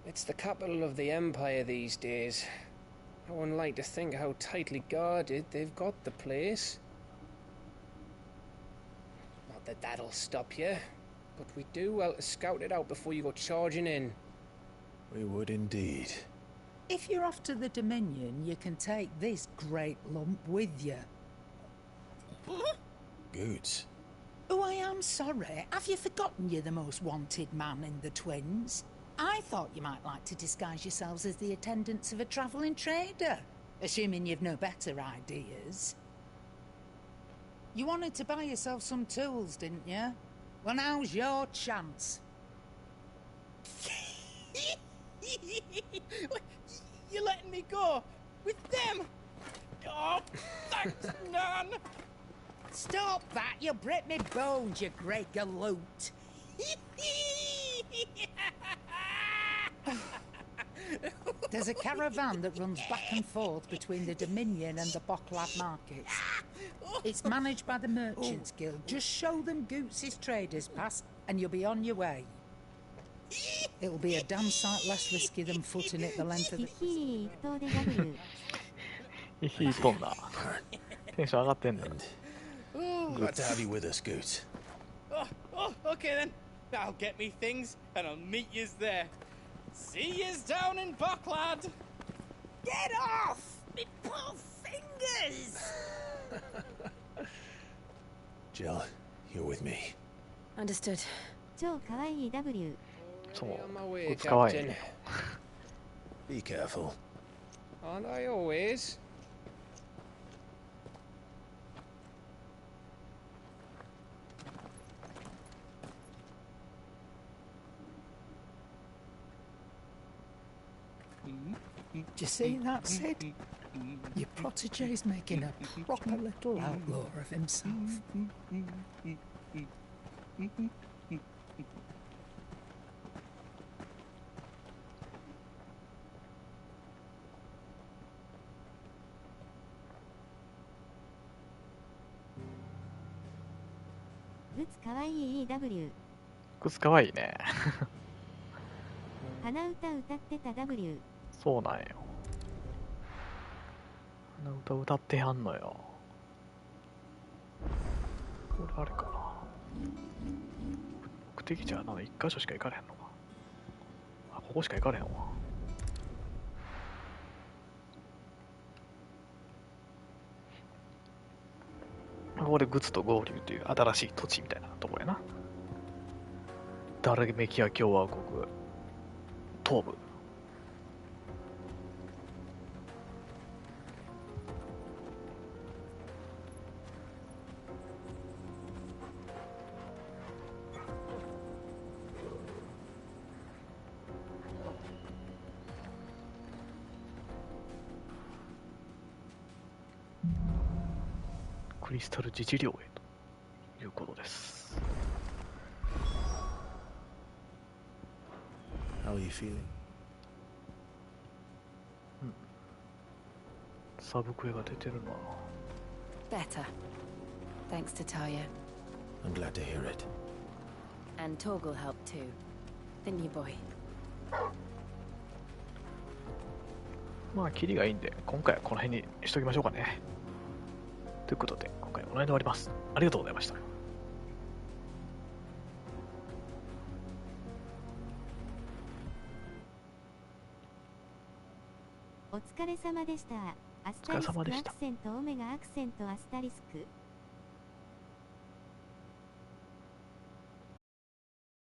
It's the capital of the Empire these days. I wouldn't like to think how tightly guarded they've got the place. Not that that'll stop you. but we do well to scout it out before you go charging in. We would indeed. If you're off to the Dominion, you can take this great lump with you. Goods. Oh, I am sorry. Have you forgotten you're the most wanted man in the Twins? I thought you might like to disguise yourselves as the attendants of a travelling trader, assuming you've no better ideas. You wanted to buy yourself some tools, didn't you? Well, now's your chance. You're letting me go with them? Oh, thanks, Nan. Stop that! You'll break me bones, you great galoot. There's a caravan that runs back and forth between the Dominion and the Bocklad markets. It's managed by the Merchants Guild. Just show them Goots' traders pass and you'll be on your way. It'll be a damn sight less risky than footing it the length of the... ヒートんな。テンション上がってんだよ。 Glad to have you with us, Goot. Oh, okay then. I'll get me things and I'll meet yous there. See yous down in Bocklad. Get off! Me poor fingers! Jill, you're with me. Understood. 超かわいい W。 そう。 On my way, こいつかわいい。 Captain. Be careful. Aren't I always? Do you see that, Sid? Your protege's making a proper little outlaw of himself. Goots かわいい W。 グッズかわいいね。鼻歌歌ってた W。 そうなんよ。鼻歌歌ってはんのよ。これあれかな。目的地はなんか一箇所しか行かれへんのか。あ、ここしか行かれへんわ。ここでグツと合流という新しい土地みたいなところやな。ダルメキア共和国東部。クリスタル自治領へということです。How are you feeling? サブクエが出てるな。 Better. Thanks to Talia. I'm glad to hear it. And Torgal helped too. The new boy. まあキリがいいんで今回はこの辺にしときましょうかね。ということで今回はこの辺で終わります。ありがとうございました。お疲れ様でした。アスタリスクアクセントオメガアクセントアスタリスク。